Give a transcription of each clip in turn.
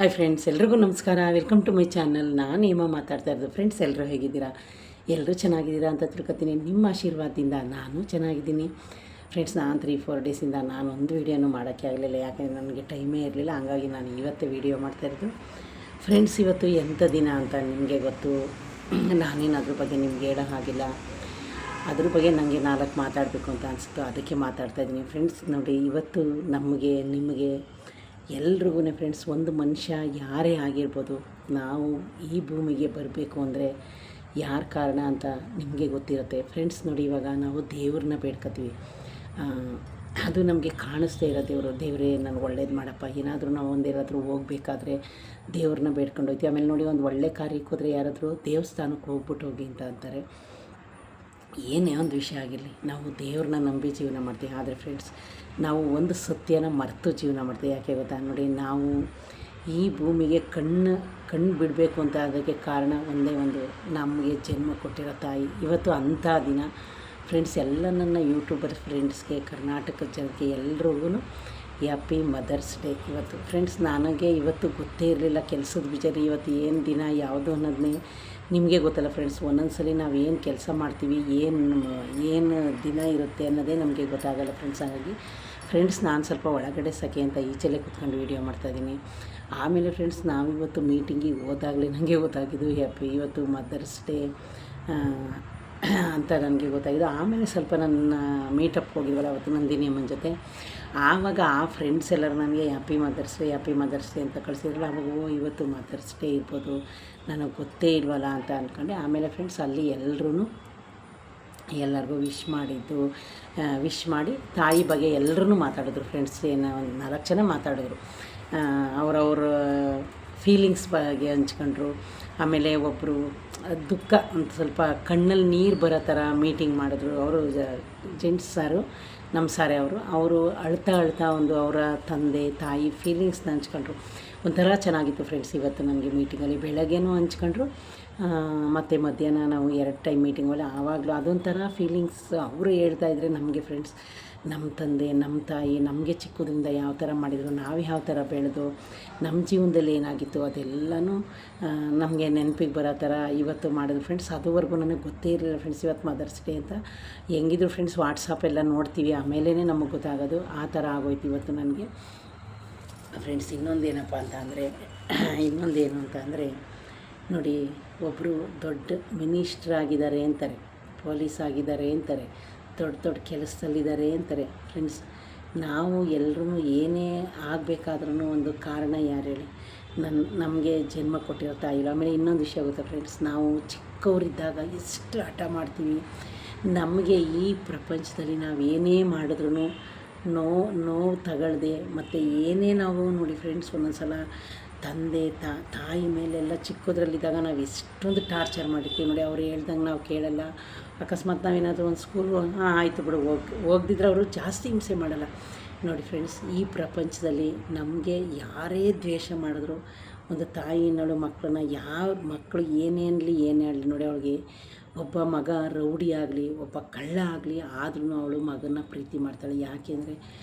Hi friends, ಎಲ್ರಿಗೂ ನಮಸ್ಕಾರ. Welcome to my channel. ನಾನು ಹೇಮ ಮಾತಾಡ್ತಾ ಇರೋದು. ಫ್ರೆಂಡ್ಸ್, ಎಲ್ಲರೂ ಹೇಗಿದ್ದೀರಾ? ಎಲ್ಲರೂ ಚೆನ್ನಾಗಿದ್ದೀರಾ ಅಂತ ತಿಳ್ಕೊತೀನಿ. ನಿಮ್ಮ ಆಶೀರ್ವಾದದಿಂದ ನಾನು ಚೆನ್ನಾಗಿದ್ದೀನಿ. ಫ್ರೆಂಡ್ಸ್, ನಾನು 3-4 ಡೇಸಿಂದ ನಾನು ಒಂದು ವೀಡಿಯೋನೂ ಮಾಡೋಕ್ಕೆ ಆಗಲಿಲ್ಲ, ಯಾಕೆಂದರೆ ನನಗೆ ಟೈಮೇ ಇರಲಿಲ್ಲ. ಹಂಗಾಗಿ ನಾನು ಇವತ್ತೇ ವೀಡಿಯೋ ಮಾಡ್ತಾಯಿರೋದು. ಫ್ರೆಂಡ್ಸ್, ಇವತ್ತು ಎಂಥ ದಿನ ಅಂತ ನಿಮಗೆ ಗೊತ್ತು. ನಾನೇನು ಅದ್ರ ಬಗ್ಗೆ ನಿಮ್ಗೆ ಹೇಳೋ ಹಾಗಿಲ್ಲ. ಅದ್ರ ಬಗ್ಗೆ ನನಗೆ 4 ಮಾತಾಡಬೇಕು ಅಂತ ಅನಿಸ್ತು, ಅದಕ್ಕೆ ಮಾತಾಡ್ತಾಯಿದ್ದೀನಿ. ಫ್ರೆಂಡ್ಸ್, ನೋಡಿ, ಇವತ್ತು ನಮಗೆ ನಿಮಗೆ ಎಲ್ರಿಗೂ ಫ್ರೆಂಡ್ಸ್, ಒಂದು ಮನುಷ್ಯ ಯಾರೇ ಆಗಿರ್ಬೋದು, ನಾವು ಈ ಭೂಮಿಗೆ ಬರಬೇಕು ಅಂದರೆ ಯಾರ ಕಾರಣ ಅಂತ ನಿಮಗೆ ಗೊತ್ತಿರುತ್ತೆ. ಫ್ರೆಂಡ್ಸ್, ನೋಡಿ, ಇವಾಗ ನಾವು ದೇವ್ರನ್ನ ಬೇಡ್ಕೊತೀವಿ. ಅದು ನಮಗೆ ಕಾಣಿಸ್ತಾ ಇರೋ ದೇವರು. ದೇವರೇ ನನಗೆ ಒಳ್ಳೇದು ಮಾಡಪ್ಪ. ಏನಾದರೂ ನಾವು ಒಂದೇನಾದರೂ ಹೋಗ್ಬೇಕಾದ್ರೆ ದೇವ್ರನ್ನ ಬೇಡ್ಕೊಂಡು ಹೋಗ್ತೀವಿ. ಆಮೇಲೆ ನೋಡಿ, ಒಂದು ಒಳ್ಳೆ ಕಾರ್ಯಕ್ಕೆ ಹೋದರೆ ಯಾರಾದರೂ ದೇವಸ್ಥಾನಕ್ಕೆ ಹೋಗ್ಬಿಟ್ಟು ಹೋಗಿ ಅಂತ ಅಂತಾರೆ. ಏನೇ ಒಂದು ವಿಷಯ ಆಗಿರಲಿ, ನಾವು ದೇವ್ರನ್ನ ನಂಬಿ ಜೀವನ ಮಾಡ್ತೀವಿ. ಆದರೆ ಫ್ರೆಂಡ್ಸ್, ನಾವು ಒಂದು ಸತ್ಯನ ಮರೆತು ಜೀವನ ಮಾಡ್ತೀವಿ. ಯಾಕೆ ಗೊತ್ತಾ? ನೋಡಿ, ನಾವು ಈ ಭೂಮಿಗೆ ಕಣ್ಣು ಬಿಡಬೇಕು ಅಂತ ಅದಕ್ಕೆ ಕಾರಣ ಒಂದೇ ಒಂದು, ನಮಗೆ ಜನ್ಮ ಕೊಟ್ಟಿರೋ ತಾಯಿ. ಇವತ್ತು ಅಂಥ ದಿನ ಫ್ರೆಂಡ್ಸ್. ಎಲ್ಲ ನನ್ನ ಯೂಟ್ಯೂಬರ್ ಫ್ರೆಂಡ್ಸ್ಗೆ, ಕರ್ನಾಟಕದ ಜನಕ್ಕೆ ಎಲ್ರಿಗೂ ಹ್ಯಾಪಿ ಮದರ್ಸ್ ಡೇ ಇವತ್ತು. ಫ್ರೆಂಡ್ಸ್, ನನಗೆ ಇವತ್ತು ಗೊತ್ತೇ ಇರಲಿಲ್ಲ ಕೆಲಸದ ವಿಚಾರ ಇವತ್ತು ಏನು ದಿನ ಯಾವುದು ಅನ್ನೋದನ್ನೇ ನಿಮಗೆ ಗೊತ್ತಲ್ಲ ಫ್ರೆಂಡ್ಸ್. ಒಂದೊಂದು ಸಲ ನಾವು ಏನು ಕೆಲಸ ಮಾಡ್ತೀವಿ, ಏನು ದಿನ ಇರುತ್ತೆ ಅನ್ನೋದೇ ನಮಗೆ ಗೊತ್ತಾಗಲ್ಲ ಫ್ರೆಂಡ್ಸ್. ಹಾಗಾಗಿ ಫ್ರೆಂಡ್ಸ್, ನಾನು ಸ್ವಲ್ಪ ಒಳಗಡೆ ಸಖೆ ಅಂತ ಈಚೆಲ್ಲೇ ಕೂತ್ಕೊಂಡು ವೀಡಿಯೋ ಮಾಡ್ತಾಯಿದ್ದೀನಿ. ಆಮೇಲೆ ಫ್ರೆಂಡ್ಸ್, ನಾವಿವತ್ತು ಮೀಟಿಂಗಿಗೆ ಹೋದಾಗಲೇ ನನಗೆ ಗೊತ್ತಾಗಿದ್ದು ಇವತ್ತು ಮದರ್ಸ್ ಡೇ ಅಂತ ನನಗೆ ಗೊತ್ತಾಗಿದೆ. ಆಮೇಲೆ ಸ್ವಲ್ಪ ನನ್ನ ಮೀಟಪ್ ಹೋಗಿದ್ವಲ್ಲ ಅವತ್ತು ನಂದಿನಿ ಅಮ್ಮನ ಜೊತೆ, ಆವಾಗ ಆ ಫ್ರೆಂಡ್ಸ್ ಎಲ್ಲರೂ ನನಗೆ ಹ್ಯಾಪಿ ಮದರ್ಸ್ ಡೇ ಅಂತ ಕಳಿಸಿದ್ರಲ್ಲ. ಅವಾಗ ಇವತ್ತು ಮದರ್ಸ್ ಡೇ ಇರ್ಬೋದು, ನನಗೆ ಗೊತ್ತೇ ಇಲ್ವಲ್ಲ ಅಂತ ಅಂದ್ಕೊಂಡೆ. ಆಮೇಲೆ ಫ್ರೆಂಡ್ಸ್, ಅಲ್ಲಿ ಎಲ್ಲರಿಗೂ ವಿಶ್ ಮಾಡಿ ತಾಯಿ ಬಗ್ಗೆ ಎಲ್ಲರೂ ಮಾತಾಡಿದ್ರು ಫ್ರೆಂಡ್ಸ್. ಒಂದು 4 ಜನ ಮಾತಾಡಿದ್ರು. ಅವರವ್ರ ಫೀಲಿಂಗ್ಸ್ ಬಗ್ಗೆ ಹಂಚ್ಕೊಂಡ್ರು. ಆಮೇಲೆ ಒಬ್ಬರು ದುಃಖ ಅಂತ ಸ್ವಲ್ಪ ಕಣ್ಣಲ್ಲಿ ನೀರು ಬರೋ ಥರ ಮೀಟಿಂಗ್ ಮಾಡಿದ್ರು. ಅವರು ಜೆಂಟ್ಸ್ ಸಾರು, ನಮ್ಮ ಸಾರೆ ಅವರು ಅಳ್ತಾ ಒಂದು ಅವರ ತಂದೆ ತಾಯಿ ಫೀಲಿಂಗ್ಸ್ನ ಹಂಚ್ಕೊಂಡ್ರು. ಒಂಥರ ಚೆನ್ನಾಗಿತ್ತು ಫ್ರೆಂಡ್ಸ್. ಇವತ್ತು ನನಗೆ ಮೀಟಿಂಗಲ್ಲಿ ಬೆಳಗ್ಗೆನೂ ಹಂಚ್ಕೊಂಡ್ರು, ಮತ್ತು ಮಧ್ಯಾಹ್ನ ನಾವು 2 ಟೈಮ್ ಮೀಟಿಂಗಲ್ಲಿ ಆವಾಗಲೂ ಅದೊಂಥರ ಫೀಲಿಂಗ್ಸ್ ಅವರು ಹೇಳ್ತಾಯಿದ್ರೆ ನಮಗೆ ಫ್ರೆಂಡ್ಸ್, ನಮ್ಮ ತಂದೆ ನಮ್ಮ ತಾಯಿ ನಮಗೆ ಚಿಕ್ಕದ್ರಿಂದ ಯಾವ ಥರ ಮಾಡಿದರು, ನಾವು ಯಾವ ಥರ ಬೆಳೆದು ನಮ್ಮ ಜೀವನದಲ್ಲಿ ಏನಾಗಿತ್ತು ಅದೆಲ್ಲನೂ ನಮಗೆ ನೆನಪಿಗೆ ಬರೋ ಥರ ಇವತ್ತು ಮಾಡಿದ್ರು ಫ್ರೆಂಡ್ಸ್. ಅದುವರೆಗೂ ನನಗೆ ಗೊತ್ತೇ ಇರಲಿಲ್ಲ ಫ್ರೆಂಡ್ಸ್ ಇವತ್ತು ಮದರ್ಸ್ ಡೇ ಅಂತ. ಹೆಂಗಿದ್ರು ಫ್ರೆಂಡ್ಸ್, ವಾಟ್ಸಪ್ಪೆಲ್ಲ ನೋಡ್ತೀವಿ, ಆಮೇಲೇ ನಮಗೆ ಗೊತ್ತಾಗೋದು. ಆ ಥರ ಆಗೋಯ್ತು ಇವತ್ತು ನನಗೆ ಫ್ರೆಂಡ್ಸ್. ಇನ್ನೊಂದೇನು ಅಂತ ಅಂದರೆ ನೋಡಿ, ಒಬ್ಬರು ದೊಡ್ಡ ಮಿನಿಸ್ಟ್ರ್ ಆಗಿದ್ದಾರೆ ಅಂತಾರೆ, ಪೊಲೀಸ್ ಆಗಿದ್ದಾರೆ ಅಂತಾರೆ, ದೊಡ್ಡ ಕೆಲಸದಲ್ಲಿದ್ದಾರೆ ಅಂತಾರೆ ಫ್ರೆಂಡ್ಸ್. ನಾವು ಎಲ್ಲರೂ ಏನೇ ಆಗಬೇಕಾದ್ರೂ ಒಂದು ಕಾರಣ ಯಾರು ಹೇಳಿ? ನಮಗೆ ಜನ್ಮ ಕೊಟ್ಟಿರೋ ತಾಯಿ. ಆಮೇಲೆ ಇನ್ನೊಂದು ವಿಷಯ ಗೊತ್ತಾ ಫ್ರೆಂಡ್ಸ್, ನಾವು ಚಿಕ್ಕವರಿದ್ದಾಗ ಎಷ್ಟು ಹಠ ಮಾಡ್ತೀವಿ. ನಮಗೆ ಈ ಪ್ರಪಂಚದಲ್ಲಿ ನಾವು ಏನೇ ಮಾಡಿದ್ರೂ ನೋವು ತಗೊಳ್ದೆ, ಮತ್ತು ಏನೇ ನಾವು ನೋಡಿ ಫ್ರೆಂಡ್ಸ್, ಒಂದೊಂದು ಸಲ ತಂದೆ ತಾಯಿ ಮೇಲೆಲ್ಲ ಚಿಕ್ಕದ್ರಲ್ಲಿದ್ದಾಗ ನಾವು ಎಷ್ಟೊಂದು ಟಾರ್ಚರ್ ಮಾಡಿರ್ತೀವಿ ನೋಡಿ. ಅವ್ರು ಹೇಳ್ದಂಗೆ ನಾವು ಕೇಳಲ್ಲ. ಅಕಸ್ಮಾತ್ ನಾವೇನಾದರೂ ಒಂದು ಸ್ಕೂಲ್ಗೆ ಆಯಿತು ಬಿಡು ಹೋಗ್ದಿದ್ರೆ ಅವರು ಜಾಸ್ತಿ ಹಿಂಸೆ ಮಾಡಲ್ಲ ನೋಡಿ ಫ್ರೆಂಡ್ಸ್. ಈ ಪ್ರಪಂಚದಲ್ಲಿ ನಮಗೆ ಯಾರೇ ದ್ವೇಷ ಮಾಡಿದ್ರು, ಒಂದು ತಾಯಿನಳು ಮಕ್ಕಳನ್ನ ಮಕ್ಕಳು ಏನೇ ಹೇಳಲಿ ನೋಡಿ, ಅವಳಿಗೆ ಒಬ್ಬ ಮಗ ರೌಡಿ ಆಗಲಿ, ಒಬ್ಬ ಕಳ್ಳ ಆಗಲಿ, ಆದ್ರೂ ಅವಳು ಮಗನ ಪ್ರೀತಿ ಮಾಡ್ತಾಳೆ. ಯಾಕೆಂದರೆ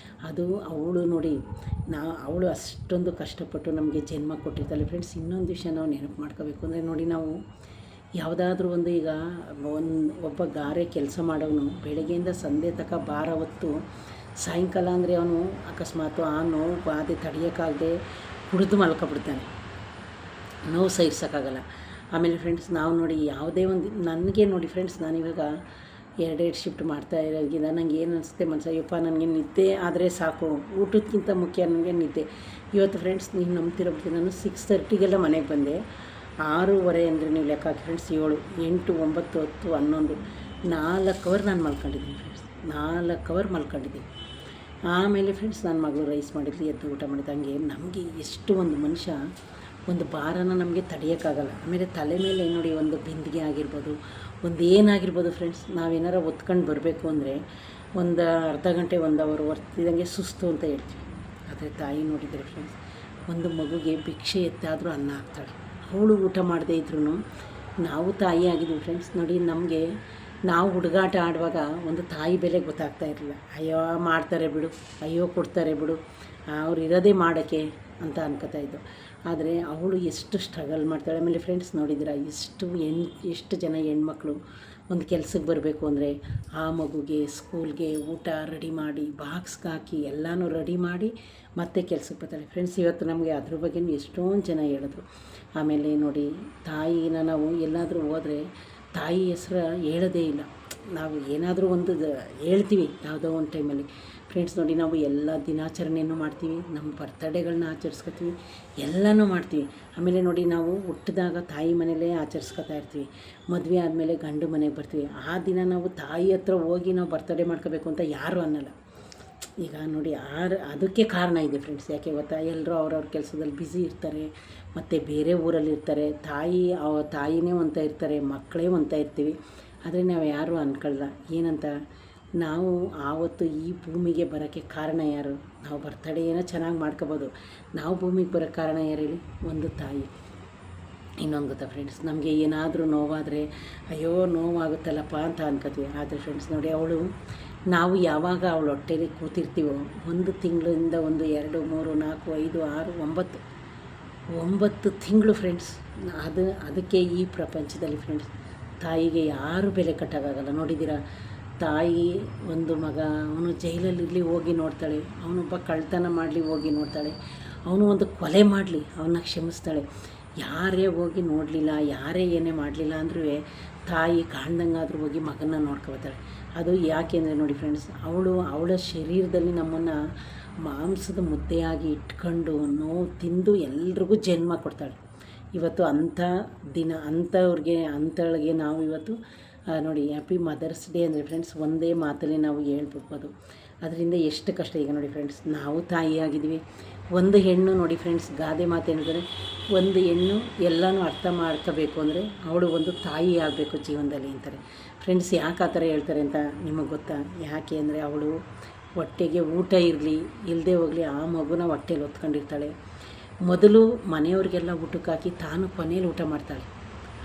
ಅದು ಅವಳು ನೋಡಿ, ಅವಳು ಅಷ್ಟೊಂದು ಕಷ್ಟಪಟ್ಟು ನಮಗೆ ಜನ್ಮ ಕೊಟ್ಟಿರ್ತಾಳೆ ಫ್ರೆಂಡ್ಸ್. ಇನ್ನೊಂದು ವಿಷಯ ನಾವು ನೆನಪು ಮಾಡ್ಕೋಬೇಕು ಅಂದರೆ ನೋಡಿ, ನಾವು ಯಾವುದಾದ್ರೂ ಒಂದು ಈಗ ಒಬ್ಬ ಗಾರೆ ಕೆಲಸ ಮಾಡೋನು ಬೆಳಗ್ಗೆಯಿಂದ ಸಂಜೆ ತನಕ ಭಾರ ಹೊತ್ತು ಸಾಯಂಕಾಲ ಅಂದರೆ ಅವನು ಅಕಸ್ಮಾತು ಆ ನೋವು ಬಾಧೆ ತಡೆಯೋಕ್ಕಾಗದೆ ಕುಡಿದು ಮಲ್ಕೊಬಿಡ್ತಾನೆ, ನೋವು ಸಹಿಸೋಕ್ಕಾಗಲ್ಲ. ಆಮೇಲೆ ಫ್ರೆಂಡ್ಸ್, ನಾವು ನೋಡಿ ಯಾವುದೇ ಒಂದು ನನಗೆ ನೋಡಿ ಫ್ರೆಂಡ್ಸ್, ನಾನಿವಾಗ 2 ಶಿಫ್ಟ್ ಮಾಡ್ತಾ ಇರೋದ್ರಿಂದ ನನಗೆ ಏನು ಅನಿಸುತ್ತೆ ಅಯ್ಯಪ್ಪ, ನನಗೆ ನಿದ್ದೆ ಆದರೆ ಸಾಕು, ಊಟಕ್ಕಿಂತ ಮುಖ್ಯ ನನಗೆ ನಿದ್ದೆ. ಇವತ್ತು ಫ್ರೆಂಡ್ಸ್, ನೀವು ನಂಬ್ತಿರೋಬಿಟ್ಟು ನಾನು 6:30ಗೆಲ್ಲ ಮನೆಗೆ ಬಂದೆ. 6:30 ಅಂದರೆ ನೀವು ಲೆಕ್ಕ ಹಾಕಿ ಫ್ರೆಂಡ್ಸ್, 7, 8, 9, 10, 11, 4 ಅವರ್ ನಾನು ಮಲ್ಕೊಂಡಿದ್ದೀನಿ ಫ್ರೆಂಡ್ಸ್. 4 ಅವರ್ ಮಲ್ಕೊಂಡಿದ್ದೀನಿ. ಆಮೇಲೆ ಫ್ರೆಂಡ್ಸ್, ನನ್ನ ಮಗಳು ರೈಸ್ ಮಾಡಿದ್ಲಿ, ಎದ್ದು ಊಟ ಮಾಡಿದ್ದು. ಹಂಗೆ ನಮಗೆ ಎಷ್ಟು ಒಂದು ಮನುಷ್ಯ ಒಂದು ಭಾರನ ನಮಗೆ ತಡೆಯೋಕ್ಕಾಗಲ್ಲ. ಆಮೇಲೆ ತಲೆ ಮೇಲೆ ನೋಡಿ, ಒಂದು ಬಿಂದಿಗೆ ಆಗಿರ್ಬೋದು, ಒಂದು ಏನಾಗಿರ್ಬೋದು ಫ್ರೆಂಡ್ಸ್, ನಾವೇನಾರು ಒತ್ಕೊಂಡು ಬರಬೇಕು ಅಂದರೆ ಒಂದು ಅರ್ಧ ಗಂಟೆ 1 ಅವರ್ ಹೊರ್ತಿದಂಗೆ ಸುಸ್ತು ಅಂತ ಹೇಳ್ತೀವಿ. ಆದರೆ ತಾಯಿ ನೋಡಿದರೆ ಫ್ರೆಂಡ್ಸ್, ಒಂದು ಮಗುಗೆ ಭಿಕ್ಷೆ ಎತ್ತಾದರೂ ಅನ್ನ ಹಾಕ್ತಾಳೆ. ಅವಳು ಊಟ ಮಾಡದೇ ಇದ್ರೂ ನಾವು ತಾಯಿ ಆಗಿದ್ದೀವಿ ಫ್ರೆಂಡ್ಸ್. ನೋಡಿ, ನಾವು ಹುಡುಗಾಟ ಆಡುವಾಗ ಒಂದು ತಾಯಿ ಬೆಲೆ ಗೊತ್ತಾಗ್ತಾ ಇರಲಿಲ್ಲ. ಅಯ್ಯೋ ಮಾಡ್ತಾರೆ ಬಿಡು, ಅಯ್ಯೋ ಕೊಡ್ತಾರೆ ಬಿಡು, ಅವ್ರು ಇರೋದೇ ಮಾಡೋಕ್ಕೆ ಅಂತ ಅನ್ಕೋತಾ ಇದ್ದು. ಆದರೆ ಅವಳು ಎಷ್ಟು ಸ್ಟ್ರಗಲ್ ಮಾಡ್ತಾಳೆ. ಆಮೇಲೆ ಫ್ರೆಂಡ್ಸ್ ನೋಡಿದ್ದೀರಾ, ಎಷ್ಟು ಜನ ಹೆಣ್ಮಕ್ಳು ಒಂದು ಕೆಲ್ಸಕ್ಕೆ ಬರಬೇಕು ಅಂದರೆ ಆ ಮಗುಗೆ ಸ್ಕೂಲ್ಗೆ ಊಟ ರೆಡಿ ಮಾಡಿ ಬಾಕ್ಸ್ಗೆ ಹಾಕಿ ಎಲ್ಲನೂ ರೆಡಿ ಮಾಡಿ ಮತ್ತೆ ಕೆಲ್ಸಕ್ಕೆ ಬರ್ತಾಳೆ. ಫ್ರೆಂಡ್ಸ್ ಇವತ್ತು ನಮಗೆ ಅದ್ರ ಬಗ್ಗೆ ಎಷ್ಟೊಂದು ಜನ ಹೇಳಿದ್ರು. ಆಮೇಲೆ ನೋಡಿ, ತಾಯಿನ ನಾವು ಎಲ್ಲಾದರೂ ಹೋದರೆ ತಾಯಿ ಹೆಸ್ರು ಹೇಳೋದೇ ಇಲ್ಲ. ನಾವು ಏನಾದರೂ ಒಂದು ಹೇಳ್ತೀವಿ ಯಾವುದೋ ಒಂದು ಟೈಮಲ್ಲಿ. ಫ್ರೆಂಡ್ಸ್ ನೋಡಿ, ನಾವು ಎಲ್ಲ ದಿನಾಚರಣೆಯನ್ನು ಮಾಡ್ತೀವಿ, ನಮ್ಮ ಬರ್ತಡೇಗಳನ್ನ ಆಚರಿಸ್ಕೊತೀವಿ, ಎಲ್ಲನೂ ಮಾಡ್ತೀವಿ. ಆಮೇಲೆ ನೋಡಿ, ನಾವು ಹುಟ್ಟಿದಾಗ ತಾಯಿ ಮನೇಲೇ ಆಚರಿಸ್ಕೊತಾ ಇರ್ತೀವಿ. ಮದುವೆ ಆದಮೇಲೆ ಗಂಡು ಮನೆಗೆ ಬರ್ತೀವಿ. ಆ ದಿನ ನಾವು ತಾಯಿ ಹತ್ರ ಹೋಗಿ ನಾವು ಬರ್ತಡೇ ಮಾಡ್ಕೋಬೇಕು ಅಂತ ಯಾರೂ ಅನ್ನಲ್ಲ. ಈಗ ನೋಡಿ, ಅದಕ್ಕೆ ಕಾರಣ ಇದೆ ಫ್ರೆಂಡ್ಸ್. ಯಾಕೆ ಗೊತ್ತಾ, ಎಲ್ಲರೂ ಅವ್ರವ್ರ ಕೆಲಸದಲ್ಲಿ ಬ್ಯುಸಿ ಇರ್ತಾರೆ, ಮತ್ತು ಬೇರೆ ಊರಲ್ಲಿರ್ತಾರೆ. ತಾಯಿನೇ ಅಂತ ಇರ್ತಾರೆ, ಮಕ್ಕಳೇ ಅಂತ ಇರ್ತೀವಿ. ಆದರೆ ನಾವು ಯಾರೂ ಅಂದ್ಕೊಳ್ಳಲ್ಲ. ಏನಂತ, ನಾವು ಆವತ್ತು ಈ ಭೂಮಿಗೆ ಬರೋಕ್ಕೆ ಕಾರಣ ಯಾರು? ನಾವು ಬರ್ತಡೇ ಏನೋ ಚೆನ್ನಾಗಿ ಮಾಡ್ಕೋಬೋದು. ನಾವು ಭೂಮಿಗೆ ಬರೋಕ್ಕೆ ಕಾರಣ ಯಾರು ಹೇಳಿ? ಒಂದು ತಾಯಿ. ಇನ್ನೊಂದು ಗೊತ್ತಾ ಫ್ರೆಂಡ್ಸ್, ನಮಗೆ ಏನಾದರೂ ನೋವಾದರೆ ಅಯ್ಯೋ ನೋವಾಗುತ್ತಲ್ಲಪ್ಪ ಅಂತ ಅನ್ಕೋತೀವಿ. ಆದರೆ ಫ್ರೆಂಡ್ಸ್ ನೋಡಿ, ನಾವು ಯಾವಾಗ ಅವಳ ಹೊಟ್ಟೆಲಿ ಕೂತಿರ್ತೀವೋ, ಒಂದು ತಿಂಗಳಿಂದ 1 2 3 4 5 6 9 ತಿಂಗಳು ಫ್ರೆಂಡ್ಸ್. ಅದಕ್ಕೆ ಈ ಪ್ರಪಂಚದಲ್ಲಿ ಫ್ರೆಂಡ್ಸ್ ತಾಯಿಗೆ ಯಾರೂ ಬೆಲೆ ಕಟ್ಟೋಕ್ಕಾಗಲ್ಲ. ನೋಡಿದ್ದೀರಾ, ತಾಯಿ ಒಂದು ಮಗ ಅವನು ಜೈಲಲ್ಲಿರಲಿ ಹೋಗಿ ನೋಡ್ತಾಳೆ, ಅವನೊಬ್ಬ ಕಳ್ತನ ಮಾಡಲಿ ಹೋಗಿ ನೋಡ್ತಾಳೆ, ಅವನು ಒಂದು ಕೊಲೆ ಮಾಡಲಿ ಅವನ್ನ ಕ್ಷಮಿಸ್ತಾಳೆ. ಯಾರೇ ಹೋಗಿ ನೋಡಲಿಲ್ಲ, ಯಾರೇ ಏನೇ ಮಾಡಲಿಲ್ಲ ಅಂದ್ರೂ ತಾಯಿ ಕಾಣ್ದಂಗಾದರೂ ಹೋಗಿ ಮಗನ ನೋಡ್ಕೊಳ್ತಾಳೆ. ಅದು ಯಾಕೆ ಅಂದರೆ ನೋಡಿ ಫ್ರೆಂಡ್ಸ್, ಅವಳ ಶರೀರದಲ್ಲಿ ನಮ್ಮನ್ನು ಮಾಂಸದ ಮುದ್ದೆಯಾಗಿ ಇಟ್ಕೊಂಡು ನೋವು ತಿಂದು ಎಲ್ರಿಗೂ ಜನ್ಮ ಕೊಡ್ತಾಳೆ. ಇವತ್ತು ಅಂಥ ದಿನ ಅಂಥವಳಿಗೆ ನಾವು ಇವತ್ತು ನೋಡಿ ಹ್ಯಾಪಿ ಮದರ್ಸ್ ಡೇ ಅಂದರೆ ಫ್ರೆಂಡ್ಸ್ ಒಂದೇ ಮಾತಲ್ಲಿ ನಾವು ಹೇಳ್ಬಿಡ್ಬೋದು. ಅದರಿಂದ ಎಷ್ಟು ಕಷ್ಟ. ಈಗ ನೋಡಿ ಫ್ರೆಂಡ್ಸ್, ನಾವು ತಾಯಿಯಾಗಿದ್ವಿ. ಒಂದು ಹೆಣ್ಣು ನೋಡಿ ಫ್ರೆಂಡ್ಸ್, ಗಾದೆ ಮಾತು ಹೇಳಿದರೆ, ಒಂದು ಹೆಣ್ಣು ಎಲ್ಲನೂ ಅರ್ಥ ಮಾಡ್ಕೋಬೇಕು ಅಂದರೆ ಅವಳು ಒಂದು ತಾಯಿ ಆಗಬೇಕು ಜೀವನದಲ್ಲಿ ಅಂತಾರೆ. ಫ್ರೆಂಡ್ಸ್ ಯಾಕೆ ಆ ಥರ ಹೇಳ್ತಾರೆ ಅಂತ ನಿಮಗೆ ಗೊತ್ತಾ? ಯಾಕೆ ಅಂದರೆ ಅವಳು ಹೊಟ್ಟೆಗೆ ಊಟ ಇರಲಿ ಇಲ್ಲದೆ ಹೋಗಲಿ ಆ ಮಗುನ ಹೊಟ್ಟೆಲಿ ಹೊತ್ಕೊಂಡಿರ್ತಾಳೆ. ಮೊದಲು ಮನೆಯವ್ರಿಗೆಲ್ಲ ಊಟಕ್ಕೆ ಹಾಕಿ ತಾನು ಕೊನೆಯಲ್ಲಿ ಊಟ ಮಾಡ್ತಾಳೆ.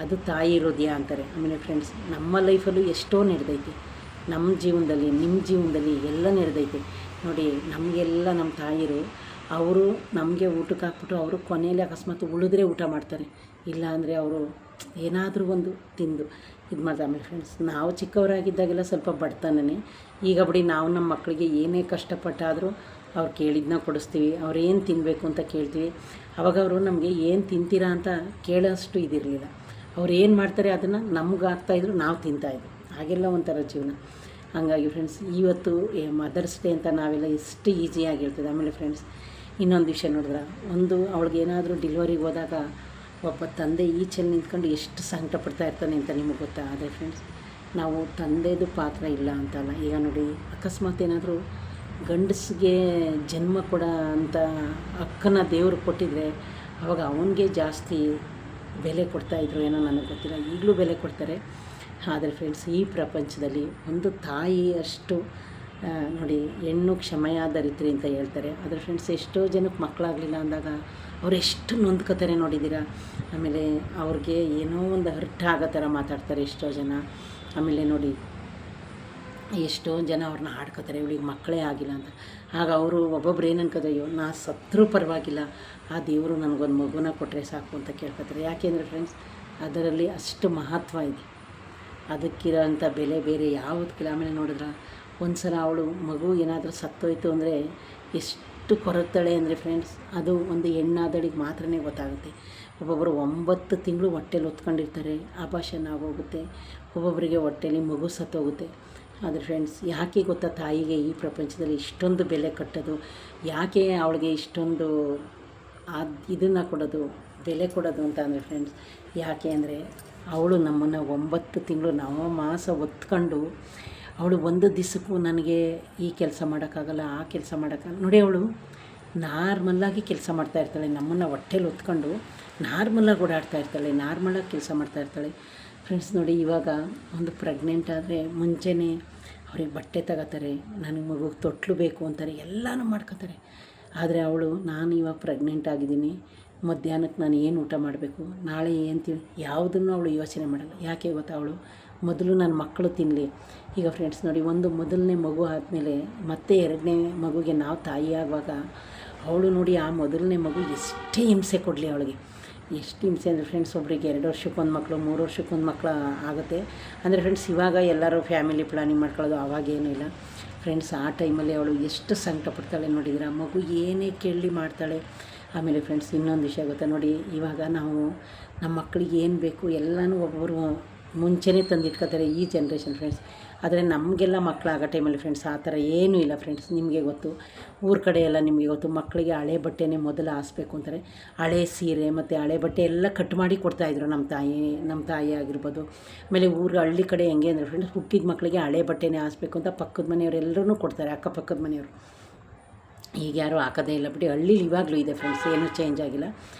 ಅದು ತಾಯಿ ಹೃದಯ ಅಂತಾರೆ. ಆಮೇಲೆ ಫ್ರೆಂಡ್ಸ್, ನಮ್ಮ ಲೈಫಲ್ಲೂ ಎಷ್ಟೋ ನಡೆದೈತಿ, ನಮ್ಮ ಜೀವನದಲ್ಲಿ ನಿಮ್ಮ ಜೀವನದಲ್ಲಿ ಎಲ್ಲ ನಡೆದೈತಿ. ನೋಡಿ, ನಮಗೆಲ್ಲ ನಮ್ಮ ತಾಯಿರು ಅವರು ನಮಗೆ ಊಟಕ್ಕೆ ಹಾಕ್ಬಿಟ್ಟು ಅವರು ಕೊನೆಯಲ್ಲಿ ಅಕಸ್ಮಾತ್ ಉಳಿದ್ರೆ ಊಟ ಮಾಡ್ತಾರೆ, ಇಲ್ಲ ಅಂದರೆ ಅವರು ಏನಾದರೂ ಒಂದು ತಿಂದು ಇದು ಮಾಡ್ತಾರೆ. ಆಮೇಲೆ ಫ್ರೆಂಡ್ಸ್, ನಾವು ಚಿಕ್ಕವರಾಗಿದ್ದಾಗೆಲ್ಲ ಸ್ವಲ್ಪ ಬಡತನನೇ. ಈಗ ಬಿಡಿ, ನಾವು ನಮ್ಮ ಮಕ್ಕಳಿಗೆ ಏನೇ ಕಷ್ಟಪಟ್ಟಾದರೂ ಅವ್ರು ಕೇಳಿದ್ದನ್ನ ಕೊಡಿಸ್ತೀವಿ. ಅವ್ರು ಏನು ತಿನ್ನಬೇಕು ಅಂತ ಕೇಳ್ತೀವಿ. ಅವಾಗ ಅವರು ನಮಗೆ ಏನು ತಿಂತೀರಾ ಅಂತ ಕೇಳೋಷ್ಟು ಇದಿರಲಿಲ್ಲ. ಅವ್ರು ಏನು ಮಾಡ್ತಾರೆ ಅದನ್ನು ನಮ್ಗೆ ಹಾಕ್ತಾಯಿದ್ರು, ನಾವು ತಿಂತಾಯಿದ್ರು. ಹಾಗೆಲ್ಲ ಒಂಥರ ಜೀವನ. ಹಾಗಾಗಿ ಫ್ರೆಂಡ್ಸ್, ಇವತ್ತು ಮದರ್ಸ್ ಡೇ ಅಂತ ನಾವೆಲ್ಲ ಎಷ್ಟು ಈಸಿಯಾಗಿ ಹೇಳ್ತಿದ್ದೆ. ಆಮೇಲೆ ಫ್ರೆಂಡ್ಸ್, ಇನ್ನೊಂದು ವಿಷಯ ನೋಡಿದ್ರೆ, ಅವಳಿಗೆ ಏನಾದರೂ ಡೆಲಿವರಿಗೆ ಹೋದಾಗ ಒಬ್ಬ ತಂದೆ ಈಚೆಲ್ಲಿ ನಿಂತ್ಕೊಂಡು ಎಷ್ಟು ಸಂಕಟ ಪಡ್ತಾ ಇರ್ತಾನೆ ಅಂತ ನಿಮಗೆ ಗೊತ್ತಾ? ಆದರೆ ಫ್ರೆಂಡ್ಸ್, ನಾವು ತಂದೆದು ಪಾತ್ರ ಇಲ್ಲ ಅಂತಲ್ಲ. ಈಗ ನೋಡಿ, ಅಕಸ್ಮಾತ್ ಏನಾದರೂ ಗಂಡಸಿಗೆ ಜನ್ಮ ಕೊಡ ಅಂತ ಅಕ್ಕನ ದೇವರು ಕೊಟ್ಟಿದ್ರೆ ಅವಾಗ ಅವನಿಗೆ ಜಾಸ್ತಿ ಬೆಲೆ ಕೊಡ್ತಾಯಿದ್ರು ಏನೋ, ನನಗೆ ಗೊತ್ತಿಲ್ಲ. ಈಗಲೂ ಬೆಲೆ ಕೊಡ್ತಾರೆ. ಆದರೆ ಫ್ರೆಂಡ್ಸ್, ಈ ಪ್ರಪಂಚದಲ್ಲಿ ಒಂದು ತಾಯಿ ಅಷ್ಟು ನೋಡಿ, ಹೆಣ್ಣು ಕ್ಷಮೆಯ ಧರಿತ್ರಿ ಅಂತ ಹೇಳ್ತಾರೆ. ಆದರೆ ಫ್ರೆಂಡ್ಸ್, ಎಷ್ಟೋ ಜನಕ್ಕೆ ಮಕ್ಕಳಾಗಲಿಲ್ಲ ಅಂದಾಗ ಅವ್ರು ಎಷ್ಟು ನೊಂದ್ಕೋತಾರೆ ನೋಡಿದ್ದೀರಾ. ಆಮೇಲೆ ಅವ್ರಿಗೆ ಏನೋ ಒಂದು ಹರ್ಟ್ ಆಗೋ ಥರ ಮಾತಾಡ್ತಾರೆ ಎಷ್ಟೋ ಜನ. ಆಮೇಲೆ ನೋಡಿ, ಎಷ್ಟೋ ಜನ ಅವ್ರನ್ನ ಆಡ್ಕೋತಾರೆ, ಇವಳಿಗೆ ಮಕ್ಕಳೇ ಆಗಿಲ್ಲ ಅಂತ. ಆಗ ಅವರು ಒಬ್ಬೊಬ್ರು ಏನು ಅನ್ಕೋತಾರೆ, ಅಯ್ಯೋ ನಾ ಸತ್ರೂ ಪರವಾಗಿಲ್ಲ, ಆ ದೇವರು ನನಗೊಂದು ಮಗುನ ಕೊಟ್ಟರೆ ಸಾಕು ಅಂತ ಕೇಳ್ಕೊತಾರೆ. ಯಾಕೆಂದರೆ ಫ್ರೆಂಡ್ಸ್, ಅದರಲ್ಲಿ ಅಷ್ಟು ಮಹತ್ವ ಇದೆ, ಅದಕ್ಕಿರೋಂಥ ಬೆಲೆ ಬೇರೆ ಯಾವುದಕ್ಕಿಲ್ಲ. ಆಮೇಲೆ ನೋಡಿದ್ರೆ, ಒಂದು ಸಲ ಅವಳು ಮಗು ಏನಾದರೂ ಸತ್ತೋಯ್ತು ಅಂದರೆ ಎಷ್ಟು ಕೊರಗ್ತಾಳೆ ಅಂದರೆ ಫ್ರೆಂಡ್ಸ್, ಅದು ಒಂದು ಹೆಣ್ಣಾದಳಿಗೆ ಮಾತ್ರನೇ ಗೊತ್ತಾಗುತ್ತೆ. ಒಬ್ಬೊಬ್ಬರು 9 ತಿಂಗಳು ಹೊಟ್ಟೆಲಿ ಹೊತ್ಕೊಂಡಿರ್ತಾರೆ, ಅಬಾರ್ಷನ್ ಆಗೋಗುತ್ತೆ. ಒಬ್ಬೊಬ್ಬರಿಗೆ ಹೊಟ್ಟೆಲಿ ಮಗು ಸತ್ತೋಗುತ್ತೆ. ಆದರೆ ಫ್ರೆಂಡ್ಸ್, ಯಾಕೆ ಗೊತ್ತಾ ತಾಯಿಗೆ ಈ ಪ್ರಪಂಚದಲ್ಲಿ ಇಷ್ಟೊಂದು ಬೆಲೆ ಕಟ್ಟೋದು? ಯಾಕೆ ಅವಳಿಗೆ ಇಷ್ಟೊಂದು ಇದನ್ನು ಕೊಡೋದು, ಬೆಲೆ ಕೊಡೋದು ಅಂತ ಅಂದರೆ ಫ್ರೆಂಡ್ಸ್, ಯಾಕೆ ಅಂದರೆ ಅವಳು ನಮ್ಮನ್ನು 9 ತಿಂಗಳು ನವಮಾಸ ಹೊತ್ಕೊಂಡು, ಅವಳು ಒಂದು ದಿವಸಕ್ಕೂ ನನಗೆ ಈ ಕೆಲಸ ಮಾಡೋಕ್ಕಾಗಲ್ಲ, ಆ ಕೆಲಸ ಮಾಡೋಕ್ಕಾಗಲ್ಲ. ನೋಡಿ, ಅವಳು ನಾರ್ಮಲ್ಲಾಗಿ ಕೆಲಸ ಮಾಡ್ತಾಯಿರ್ತಾಳೆ, ನಮ್ಮನ್ನು ಹೊಟ್ಟೆಲಿ ಹೊತ್ಕೊಂಡು ನಾರ್ಮಲಾಗಿ ಓಡಾಡ್ತಾ ಇರ್ತಾಳೆ, ನಾರ್ಮಲಾಗಿ ಕೆಲಸ ಮಾಡ್ತಾಯಿರ್ತಾಳೆ. ಫ್ರೆಂಡ್ಸ್ ನೋಡಿ, ಇವಾಗ ಒಂದು ಪ್ರೆಗ್ನೆಂಟ್ ಆದರೆ ಮುಂಚೆನೇ ಅವ್ರಿಗೆ ಬಟ್ಟೆ ತಗೋತಾರೆ, ನನಗೆ ಮಗುಗೆ ತೊಟ್ಲು ಬೇಕು ಅಂತಾರೆ, ಎಲ್ಲನೂ ಮಾಡ್ಕೋತಾರೆ. ಆದರೆ ಅವಳು, ನಾನು ಇವಾಗ ಪ್ರೆಗ್ನೆಂಟ್ ಆಗಿದ್ದೀನಿ, ಮಧ್ಯಾಹ್ನಕ್ಕೆ ನಾನು ಏನು ಊಟ ಮಾಡಬೇಕು, ನಾಳೆ ಏನು ಯಾವುದನ್ನು ಅವಳು ಯೋಚನೆ ಮಾಡಲ್ಲ. ಯಾಕೆ ಗೊತ್ತಾ? ಅವಳು ಮೊದಲು ನನ್ನ ಮಕ್ಕಳು ತಿನ್ನಲಿ. ಈಗ ಫ್ರೆಂಡ್ಸ್ ನೋಡಿ, ಒಂದು ಮೊದಲನೇ ಮಗು ಆದಮೇಲೆ ಮತ್ತೆ 2ನೇ ಮಗುಗೆ ನಾವು ತಾಯಿ ಆಗುವಾಗ ಅವಳು ನೋಡಿ ಆ ಮೊದಲನೇ ಮಗು ಎಷ್ಟೇ ಹಿಂಸೆ ಕೊಡಲಿ ಅವಳಿಗೆ, ಎಷ್ಟು ಹಿಂಸೆ ಅಂದರೆ ಫ್ರೆಂಡ್ಸ್, ಒಬ್ಬರಿಗೆ 2 ವರ್ಷಕ್ಕೊಂದು ಮಕ್ಕಳು, 3 ವರ್ಷಕ್ಕೊಂದು ಮಕ್ಕಳು ಆಗುತ್ತೆ ಅಂದರೆ ಫ್ರೆಂಡ್ಸ್. ಇವಾಗ ಎಲ್ಲರೂ ಫ್ಯಾಮಿಲಿ ಪ್ಲಾನಿಂಗ್ ಮಾಡ್ಕೊಳ್ಳೋದು, ಅವಾಗೇನೂ ಇಲ್ಲ ಫ್ರೆಂಡ್ಸ್. ಆ ಟೈಮಲ್ಲಿ ಅವಳು ಎಷ್ಟು ಸಂಕಟ ಪಡ್ತಾಳೆ ನೋಡಿದ್ರೆ, ಆ ಮಗು ಏನೇ ಕೇಳಿ ಮಾಡ್ತಾಳೆ. ಆಮೇಲೆ ಫ್ರೆಂಡ್ಸ್ ಇನ್ನೊಂದು ವಿಷಯ ಗೊತ್ತಾ ನೋಡಿ, ಇವಾಗ ನಾವು ನಮ್ಮ ಮಕ್ಕಳಿಗೆ ಏನು ಬೇಕು ಎಲ್ಲನೂ ಒಬ್ಬರು ಮುಂಚೆನೇ ತಂದಿಟ್ಕೋತಾರೆ ಈ ಜನ್ರೇಷನ್ ಫ್ರೆಂಡ್ಸ್. ಆದರೆ ನಮಗೆಲ್ಲ ಮಕ್ಕಳಾಗೋ ಟೈಮಲ್ಲಿ ಫ್ರೆಂಡ್ಸ್ ಆ ಥರ ಏನೂ ಇಲ್ಲ ಫ್ರೆಂಡ್ಸ್. ನಿಮಗೆ ಗೊತ್ತು, ಊರ ಕಡೆ ಎಲ್ಲ ನಿಮಗೆ ಗೊತ್ತು, ಮಕ್ಕಳಿಗೆ ಹಳೆ ಬಟ್ಟೆನೇ ಮೊದಲು ಹಾಸ್ಬೇಕು ಅಂತಾರೆ. ಹಳೆ ಸೀರೆ ಮತ್ತು ಹಳೆ ಬಟ್ಟೆ ಎಲ್ಲ ಕಟ್ ಮಾಡಿ ಕೊಡ್ತಾಯಿದ್ರು ನಮ್ಮ ತಾಯಿ ಆಗಿರ್ಬೋದು. ಆಮೇಲೆ ಹಳ್ಳಿ ಕಡೆ ಹೆಂಗೆ ಅಂದರೆ ಫ್ರೆಂಡ್ಸ್, ಹುಟ್ಟಿದ ಮಕ್ಕಳಿಗೆ ಹಳೆ ಬಟ್ಟೆನೇ ಹಾಸ್ಬೇಕು ಅಂತ ಪಕ್ಕದ ಮನೆಯವರು ಎಲ್ಲರೂ ಕೊಡ್ತಾರೆ, ಅಕ್ಕಪಕ್ಕದ ಮನೆಯವರು. ಈಗ ಯಾರೂ ಹಾಕೋದೇ ಇಲ್ಲ ಬಿಡಿ, ಹಳ್ಳೀಲಿ ಇವಾಗಲೂ ಇದೆ ಫ್ರೆಂಡ್ಸ್, ಏನೂ ಚೇಂಜ್ ಆಗಿಲ್ಲ.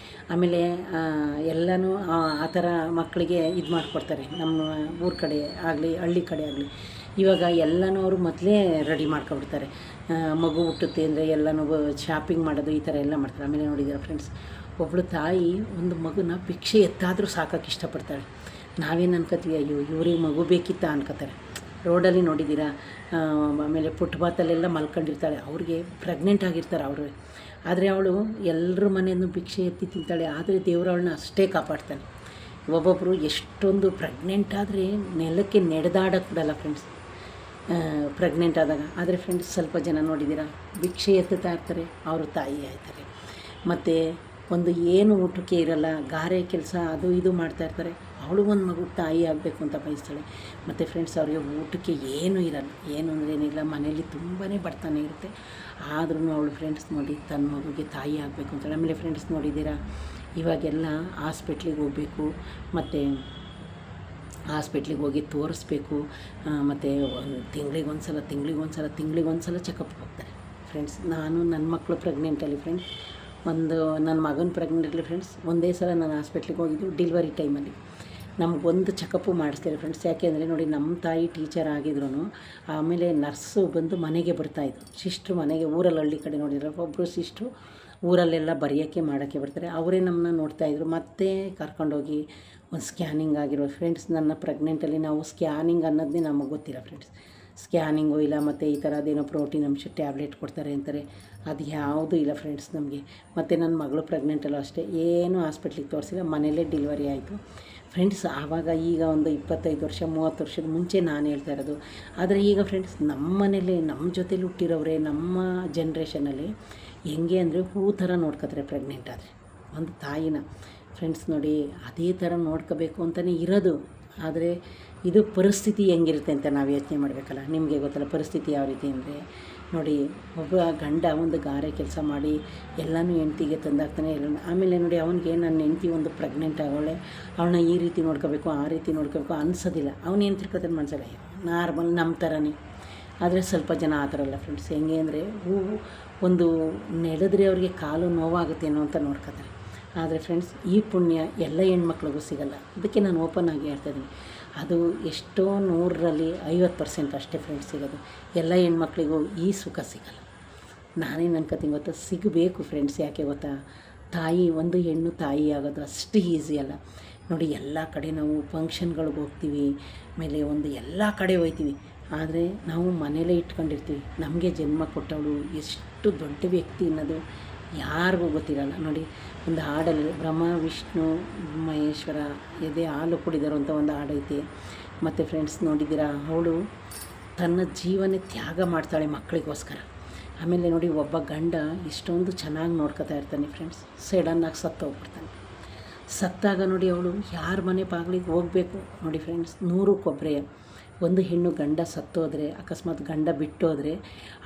ಆಮೇಲೆ ಎಲ್ಲನೂ ಆ ಥರ ಮಕ್ಕಳಿಗೆ ಇದು ಮಾಡಿಕೊಡ್ತಾರೆ, ನಮ್ಮ ಊರ ಕಡೆ ಆಗಲಿ ಹಳ್ಳಿ ಕಡೆ ಆಗಲಿ. ಇವಾಗ ಎಲ್ಲನೂ ಅವರು ಮೊದಲೇ ರೆಡಿ ಮಾಡ್ಕೊಬಿಡ್ತಾರೆ. ಮಗು ಹುಟ್ಟುತ್ತೆ ಅಂದರೆ ಎಲ್ಲನೂ ಶಾಪಿಂಗ್ ಮಾಡೋದು ಈ ಥರ ಎಲ್ಲ ಮಾಡ್ತಾರೆ. ಆಮೇಲೆ ನೋಡಿದ್ದೀರಾ ಫ್ರೆಂಡ್ಸ್, ಒಬ್ಬಳು ತಾಯಿ ಒಂದು ಮಗುನ ಭಿಕ್ಷೆ ಎತ್ತಾದರೂ ಸಾಕೋಕ್ಕೆ ಇಷ್ಟಪಡ್ತಾಳೆ. ನಾವೇನು ಅನ್ಕೋತೀವಿ, ಅಯ್ಯೋ ಇವ್ರಿಗೆ ಮಗು ಬೇಕಿತ್ತ ಅನ್ಕೋತಾರೆ. ರೋಡಲ್ಲಿ ನೋಡಿದ್ದೀರಾ, ಆಮೇಲೆ ಫುಟ್ಪಾತಲ್ಲೆಲ್ಲ ಮಲ್ಕೊಂಡಿರ್ತಾಳೆ, ಅವ್ರಿಗೆ ಪ್ರೆಗ್ನೆಂಟ್ ಆಗಿರ್ತಾರೆ ಅವರು. ಆದರೆ ಅವಳು ಎಲ್ಲರ ಮನೆಯನ್ನು ಭಿಕ್ಷೆ ಎತ್ತಿ ತಿಂತಾಳೆ, ಆದರೆ ದೇವರು ಅವಳನ್ನ ಅಷ್ಟೇ ಕಾಪಾಡ್ತಾನೆ. ಒಬ್ಬೊಬ್ಬರು ಎಷ್ಟೊಂದು ಪ್ರೆಗ್ನೆಂಟ್ ಆದರೆ ನೆಲಕ್ಕೆ ನಡೆದಾಡಕ್ಕೆ ಬಿಡಲ್ಲ ಫ್ರೆಂಡ್ಸ್, ಪ್ರೆಗ್ನೆಂಟ್ ಆದಾಗ. ಆದರೆ ಫ್ರೆಂಡ್ಸ್ ಸ್ವಲ್ಪ ಜನ ನೋಡಿದ್ದೀರಾ, ಭಿಕ್ಷೆ ಎತ್ತುತ್ತಾ ಇರ್ತಾರೆ, ಅವರು ತಾಯಿ ಆಯ್ತಾರೆ. ಮತ್ತು ಒಂದು ಏನು ಊಟಕ್ಕೆ ಇರಲ್ಲ, ಗಾರೆ ಕೆಲಸ ಅದು ಇದು ಮಾಡ್ತಾಯಿರ್ತಾರೆ. ಅವಳು ಒಂದು ಮಗು ತಾಯಿ ಆಗಬೇಕು ಅಂತ ಬಯಸ್ತಾಳೆ. ಮತ್ತು ಫ್ರೆಂಡ್ಸ್ ಅವರಿಗೆ ಊಟಕ್ಕೆ ಏನೂ ಇರಲ್ಲ, ಏನು ಅಂದ್ರೇನಿಲ್ಲ, ಮನೇಲಿ ತುಂಬಾ ಬಡತನ ಇರುತ್ತೆ. ಆದ್ರೂ ಅವಳು ಫ್ರೆಂಡ್ಸ್ ನೋಡಿ ತನ್ನ ಮಗುಗೆ ತಾಯಿ ಆಗಬೇಕು ಅಂತಾಳೆ. ಆಮೇಲೆ ಫ್ರೆಂಡ್ಸ್ ನೋಡಿದ್ದೀರಾ, ಇವಾಗೆಲ್ಲ ಹಾಸ್ಪಿಟ್ಲಿಗೆ ಹೋಗಬೇಕು, ಮತ್ತು ಹಾಸ್ಪಿಟ್ಲಿಗೆ ಹೋಗಿ ತೋರಿಸ್ಬೇಕು, ಮತ್ತು ತಿಂಗಳಿಗೊಂದು ಸಲ ಚೆಕಪ್ಗೆ ಹೋಗ್ತಾರೆ ಫ್ರೆಂಡ್ಸ್. ನಾನು ನನ್ನ ಮಕ್ಕಳು ಪ್ರೆಗ್ನೆಂಟಲ್ಲಿ ಫ್ರೆಂಡ್ಸ್, ನನ್ನ ಮಗನ ಪ್ರೆಗ್ನೆಂಟಲ್ಲಿ ಫ್ರೆಂಡ್ಸ್, ಒಂದೇ ಸಲ ನಾನು ಹಾಸ್ಪಿಟ್ಲಿಗೆ ಹೋಗಿದ್ದು ಡೆಲಿವರಿ ಟೈಮಲ್ಲಿ. ನಮಗೊಂದು ಚೆಕಪ್ಪು ಮಾಡಿಸ್ತಾರೆ ಫ್ರೆಂಡ್ಸ್. ಯಾಕೆಂದರೆ ನೋಡಿ, ನಮ್ಮ ತಾಯಿ ಟೀಚರ್ ಆಗಿದ್ರು, ಆಮೇಲೆ ನರ್ಸು ಬಂದು ಮನೆಗೆ ಬರ್ತಾಯಿದ್ರು, ಸಿಸ್ಟ್ರು ಮನೆಗೆ. ಊರಲ್ಲಿ ಹಳ್ಳಿ ಕಡೆ ನೋಡಿದ್ರೆ ಒಬ್ಬರು ಸಿಸ್ಟ್ರು ಊರಲ್ಲೆಲ್ಲ ಮಾಡೋಕ್ಕೆ ಬರ್ತಾರೆ, ಅವರೇ ನಮ್ಮನ್ನ ನೋಡ್ತಾಯಿದ್ರು. ಮತ್ತೆ ಕರ್ಕೊಂಡೋಗಿ ಒಂದು ಸ್ಕ್ಯಾನಿಂಗ್ ಆಗಿರೋ ಫ್ರೆಂಡ್ಸ್. ನನ್ನ ಪ್ರೆಗ್ನೆಂಟಲ್ಲಿ ನಾವು ಸ್ಕ್ಯಾನಿಂಗ್ ಅನ್ನೋದೇ ನಮಗೆ ಗೊತ್ತಿಲ್ಲ ಫ್ರೆಂಡ್ಸ್. ಸ್ಕ್ಯಾನಿಂಗು ಇಲ್ಲ, ಮತ್ತು ಈ ಥರದ್ದೇನೋ ಪ್ರೋಟೀನ್ ಅಂಶ ಟ್ಯಾಬ್ಲೆಟ್ ಕೊಡ್ತಾರೆ ಅಂತಾರೆ, ಅದು ಯಾವುದೂ ಇಲ್ಲ ಫ್ರೆಂಡ್ಸ್ ನಮಗೆ. ಮತ್ತು ನನ್ನ ಮಗಳು ಪ್ರೆಗ್ನೆಂಟಲ್ಲೂ ಅಷ್ಟೇ, ಏನೂ ಹಾಸ್ಪಿಟ್ಲಿಗೆ ತೋರಿಸಿಲ್ಲ, ಮನೆಯಲ್ಲೇ ಡೆಲಿವರಿ ಆಯಿತು ಫ್ರೆಂಡ್ಸ್. ಆವಾಗ ಈಗ ಒಂದು 25 ವರ್ಷ 30 ವರ್ಷದ ಮುಂಚೆ ನಾನು ಹೇಳ್ತಾ ಇರೋದು. ಆದರೆ ಈಗ ಫ್ರೆಂಡ್ಸ್ ನಮ್ಮ ಮನೇಲಿ ನಮ್ಮ ಜೊತೇಲಿ ಹುಟ್ಟಿರೋರೆ, ನಮ್ಮ ಜನ್ರೇಷನಲ್ಲಿ ಹೆಂಗೆ ಅಂದರೆ ಹೂ ಥರ ನೋಡ್ಕೊತಾರೆ ಪ್ರೆಗ್ನೆಂಟ್ ಆದರೆ ಒಂದು ತಾಯಿನ ಫ್ರೆಂಡ್ಸ್. ನೋಡಿ ಅದೇ ಥರ ನೋಡ್ಕೋಬೇಕು ಅಂತಲೇ ಇರೋದು. ಆದರೆ ಇದು ಪರಿಸ್ಥಿತಿ ಹೆಂಗಿರುತ್ತೆ ಅಂತ ನಾವು ಯೋಚನೆ ಮಾಡಬೇಕಲ್ಲ. ನಿಮಗೆ ಗೊತ್ತಲ್ಲ ಪರಿಸ್ಥಿತಿ ಯಾವ ರೀತಿ ಅಂದರೆ, ನೋಡಿ ಒಬ್ಬ ಗಂಡ ಒಂದು ಗಾರೆ ಕೆಲಸ ಮಾಡಿ ಎಲ್ಲನೂ ಹೆಂಡ್ತಿಗೆ ತಂದಾಗ್ತಾನೆ ಎಲ್ಲ. ಆಮೇಲೆ ನೋಡಿ ಅವನಿಗೆ ನನ್ನ ಹೆಂಡ್ತಿ ಒಂದು ಪ್ರೆಗ್ನೆಂಟ್ ಆಗೋಳೆ, ಅವಳನ್ನ ಈ ರೀತಿ ನೋಡ್ಕೋಬೇಕು ಆ ರೀತಿ ನೋಡ್ಕೋಬೇಕು ಅನ್ಸೋದಿಲ್ಲ. ಅವನೇನು ತಿಳ್ಕೊತಾನೆ ಮನಸ್ಸಲ್ಲ, ನಾರ್ಮಲ್ ನಮ್ಮ ಥರನೇ. ಆದರೆ ಸ್ವಲ್ಪ ಜನ ಆ ಥರ ಅಲ್ಲ ಫ್ರೆಂಡ್ಸ್. ಹೆಂಗೆ ಅಂದರೆ ಹೂವು ಒಂದು ನೆಡೆದ್ರೆ ಅವ್ರಿಗೆ ಕಾಲು ನೋವಾಗುತ್ತೇನೋ ಅಂತ ನೋಡ್ಕೋತಾರೆ. ಆದರೆ ಫ್ರೆಂಡ್ಸ್ ಈ ಪುಣ್ಯ ಎಲ್ಲ ಹೆಣ್ಮಕ್ಳಿಗೂ ಸಿಗಲ್ಲ. ಅದಕ್ಕೆ ನಾನು ಓಪನ್ ಆಗಿ ಹೇಳ್ತಾಯಿದ್ದೀನಿ, ಅದು ಎಷ್ಟೋ 100ರಲ್ಲಿ 50% ಅಷ್ಟೇ ಫ್ರೆಂಡ್ಸ್ ಸಿಗೋದು. ಎಲ್ಲ ಹೆಣ್ಮಕ್ಳಿಗೂ ಈ ಸುಖ ಸಿಗಲ್ಲ. ನಾನೇನು ಅನ್ಕೋತೀನಿ ಗೊತ್ತಾ, ಸಿಗಬೇಕು ಫ್ರೆಂಡ್ಸ್. ಯಾಕೆ ಗೊತ್ತಾ, ತಾಯಿ ಒಂದು ಹೆಣ್ಣು ತಾಯಿ ಆಗೋದು ಅಷ್ಟು ಈಸಿ ಅಲ್ಲ ನೋಡಿ. ಎಲ್ಲ ಕಡೆ ನಾವು ಫಂಕ್ಷನ್ಗಳಿಗೆ ಹೋಗ್ತೀವಿ, ಆಮೇಲೆ ಒಂದು ಎಲ್ಲ ಕಡೆ ಹೋಗ್ತೀವಿ, ಆದರೆ ನಾವು ಮನೇಲೇ ಇಟ್ಕೊಂಡಿರ್ತೀವಿ. ನಮಗೆ ಜನ್ಮ ಕೊಟ್ಟವಳು ಎಷ್ಟು ದೊಡ್ಡ ವ್ಯಕ್ತಿ ಅನ್ನೋದು ಯಾರಿಗೂ ಗೊತ್ತಿರಲ್ಲ ನೋಡಿ. ಒಂದು ಹಾಡಲ್ಲಿ ಬ್ರಹ್ಮ ವಿಷ್ಣು ಮಹೇಶ್ವರ ಎದೆ ಹಾಲು ಕುಡಿದರು ಅಂತ ಒಂದು ಹಾಡೈತಿ. ಮತ್ತು ಫ್ರೆಂಡ್ಸ್ ನೋಡಿದ್ದೀರಾ, ಅವಳು ತನ್ನ ಜೀವನ ತ್ಯಾಗ ಮಾಡ್ತಾಳೆ ಮಕ್ಕಳಿಗೋಸ್ಕರ. ಆಮೇಲೆ ನೋಡಿ ಒಬ್ಬ ಗಂಡ ಇಷ್ಟೊಂದು ಚೆನ್ನಾಗಿ ನೋಡ್ಕೊತಾ ಇರ್ತಾನೆ ಫ್ರೆಂಡ್ಸ್, ಸಡನ್ನಾಗಿ ಸತ್ತೋಗ್ಬಿಡ್ತಾನೆ. ಸತ್ತಾಗ ನೋಡಿ ಅವಳು ಯಾರ ಮನೆ ಬಾಗಿಲಿಗೆ ಹೋಗಬೇಕು ನೋಡಿ ಫ್ರೆಂಡ್ಸ್, 100ಕ್ಕೆ ಒಂದು ಹೆಣ್ಣು ಗಂಡ ಸತ್ತೋದ್ರೆ, ಅಕಸ್ಮಾತ್ ಗಂಡ ಬಿಟ್ಟೋದ್ರೆ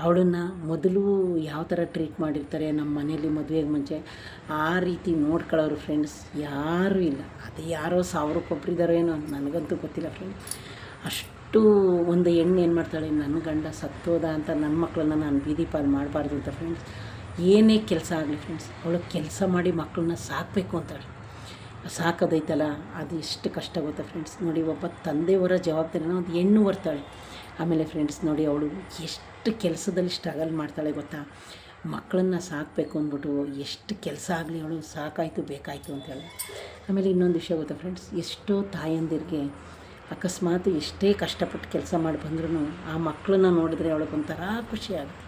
ಅವಳನ್ನು ಮೊದಲು ಯಾವ ಥರ ಟ್ರೀಟ್ ಮಾಡಿರ್ತಾರೆ ನಮ್ಮ ಮನೇಲಿ ಮದುವೆಗೆ ಮುಂಚೆ, ಆ ರೀತಿ ನೋಡ್ಕೊಳ್ಳೋರು ಫ್ರೆಂಡ್ಸ್ ಯಾರೂ ಇಲ್ಲ. ಅದು ಯಾರೋ 1000 ಏನೋ ನನಗಂತೂ ಗೊತ್ತಿಲ್ಲ ಫ್ರೆಂಡ್ಸ್. ಅಷ್ಟು ಒಂದು ಹೆಣ್ಣು ಏನು ಮಾಡ್ತಾಳೆ, ನನ್ನ ಗಂಡ ಸತ್ತೋದ ಅಂತ ನನ್ನ ಮಕ್ಕಳನ್ನ ನಾನು ಬೀದಿ ಪಾಲು ಮಾಡಬಾರ್ದು ಅಂತ ಫ್ರೆಂಡ್ಸ್, ಏನೇ ಕೆಲಸ ಆಗಲಿ ಫ್ರೆಂಡ್ಸ್ ಅವಳು ಕೆಲಸ ಮಾಡಿ ಮಕ್ಕಳನ್ನ ಸಾಕಬೇಕು ಅಂತಾಳೆ. ಸಾಕೋದೈತಲ್ಲ ಅದು ಎಷ್ಟು ಕಷ್ಟ ಗೊತ್ತಾ ಫ್ರೆಂಡ್ಸ್. ನೋಡಿ ಒಬ್ಬ ತಂದೆಯವರ ಜವಾಬ್ದಾರಿನ ಒಂದು ಹೆಣ್ಣು ಬರ್ತಾಳೆ. ಆಮೇಲೆ ಫ್ರೆಂಡ್ಸ್ ನೋಡಿ ಅವಳು ಎಷ್ಟು ಕೆಲಸದಲ್ಲಿ ಸ್ಟ್ರಗಲ್ ಮಾಡ್ತಾಳೆ ಗೊತ್ತಾ, ಮಕ್ಕಳನ್ನ ಸಾಕಬೇಕು ಅಂದ್ಬಿಟ್ಟು ಎಷ್ಟು ಕೆಲಸ ಆಗಲಿ ಅವಳು ಸಾಕಾಯಿತು ಬೇಕಾಯಿತು ಅಂತೇಳಿ. ಆಮೇಲೆ ಇನ್ನೊಂದು ವಿಷಯ ಗೊತ್ತಾ ಫ್ರೆಂಡ್ಸ್, ಎಷ್ಟೋ ತಾಯಂದಿರಿಗೆ ಅಕಸ್ಮಾತ್ ಎಷ್ಟೇ ಕಷ್ಟಪಟ್ಟು ಕೆಲಸ ಮಾಡಿ ಬಂದ್ರೂ ಆ ಮಕ್ಕಳನ್ನ ನೋಡಿದ್ರೆ ಅವಳಿಗೊಂಥರ ಖುಷಿ ಆಗುತ್ತೆ.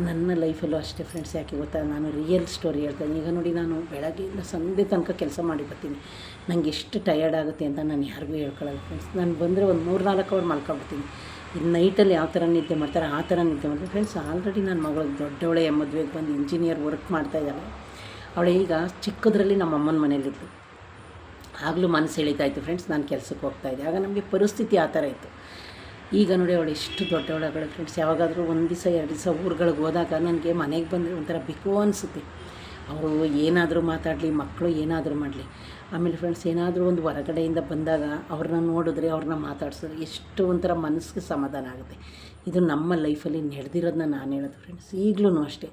ನನ್ನ ಲೈಫಲ್ಲೂ ಅಷ್ಟೇ ಫ್ರೆಂಡ್ಸ್. ಯಾಕೆ ಗೊತ್ತಾ, ನಾನು ರಿಯಲ್ ಸ್ಟೋರಿ ಹೇಳ್ತಾಯಿದ್ದೀನಿ. ಈಗ ನೋಡಿ, ನಾನು ಬೆಳಗ್ಗೆಯಿಂದ ಸಂಜೆ ತನಕ ಕೆಲಸ ಮಾಡಿ ಬರ್ತೀನಿ. ನನಗೆ ಎಷ್ಟು ಟಯರ್ಡ್ ಆಗುತ್ತೆ ಅಂತ ನಾನು ಯಾರಿಗೂ ಹೇಳ್ಕೊಳ್ಳಲ್ಲ ಫ್ರೆಂಡ್ಸ್. ನಾನು ಬಂದರೆ ಒಂದು 3-4 ಅವರ್ ಮಲ್ಕೊಬಿಡ್ತೀನಿ. ಇನ್ನು ನೈಟಲ್ಲಿ ಯಾವ ಥರ ನಿದ್ದೆ ಮಾಡ್ತಾರೆ ಆ ಥರ ನಿದ್ದೆ ಮಾಡ್ತೀನಿ ಫ್ರೆಂಡ್ಸ್. ಆಲ್ರೆಡಿ ನನ್ನ ಮಗಳು ದೊಡ್ಡವಳೆ ಮದುವೆಗೆ ಬಂದು ಇಂಜಿನಿಯರ್ ವರ್ಕ್ ಮಾಡ್ತಾಯಿದ್ದಾಳೆ. ಅವಳು ಈಗ ಚಿಕ್ಕದ್ರಲ್ಲಿ ನಮ್ಮ ಅಮ್ಮನ ಮನೇಲಿತ್ತು. ಆಗಲೂ ಮನಸ್ಸು ಎಳಿತಾಯಿತ್ತು ಫ್ರೆಂಡ್ಸ್, ನಾನು ಕೆಲಸಕ್ಕೆ ಹೋಗ್ತಾಯಿದ್ದೆ. ಆಗ ನಮಗೆ ಪರಿಸ್ಥಿತಿ ಆ ಥರ ಇತ್ತು. ಈಗ ನೋಡಿ ಅವಳು ಎಷ್ಟು ದೊಡ್ಡವಳಗಳು ಫ್ರೆಂಡ್ಸ್. ಯಾವಾಗಾದರೂ 1 ದಿವಸ 2 ದಿವಸ ಊರುಗಳಿಗೆ ಹೋದಾಗ ನನಗೆ ಮನೆಗೆ ಬಂದರೆ ಒಂಥರ ಬಿಕೋ ಅನಿಸುತ್ತೆ. ಅವರು ಏನಾದರೂ ಮಾತಾಡಲಿ, ಮಕ್ಕಳು ಏನಾದರೂ ಮಾಡಲಿ. ಆಮೇಲೆ ಫ್ರೆಂಡ್ಸ್, ಏನಾದರೂ ಒಂದು ಹೊರಗಡೆಯಿಂದ ಬಂದಾಗ ಅವ್ರನ್ನ ನೋಡಿದ್ರೆ, ಅವ್ರನ್ನ ಮಾತಾಡ್ಸಿದ್ರೆ ಎಷ್ಟು ಒಂಥರ ಮನಸ್ಸಿಗೆ ಸಮಾಧಾನ ಆಗುತ್ತೆ. ಇದು ನಮ್ಮ ಲೈಫಲ್ಲಿ ನಡೆದಿರೋದನ್ನ ನಾನು ಹೇಳೋದು ಫ್ರೆಂಡ್ಸ್. ಈಗಲೂ ಅಷ್ಟೇ,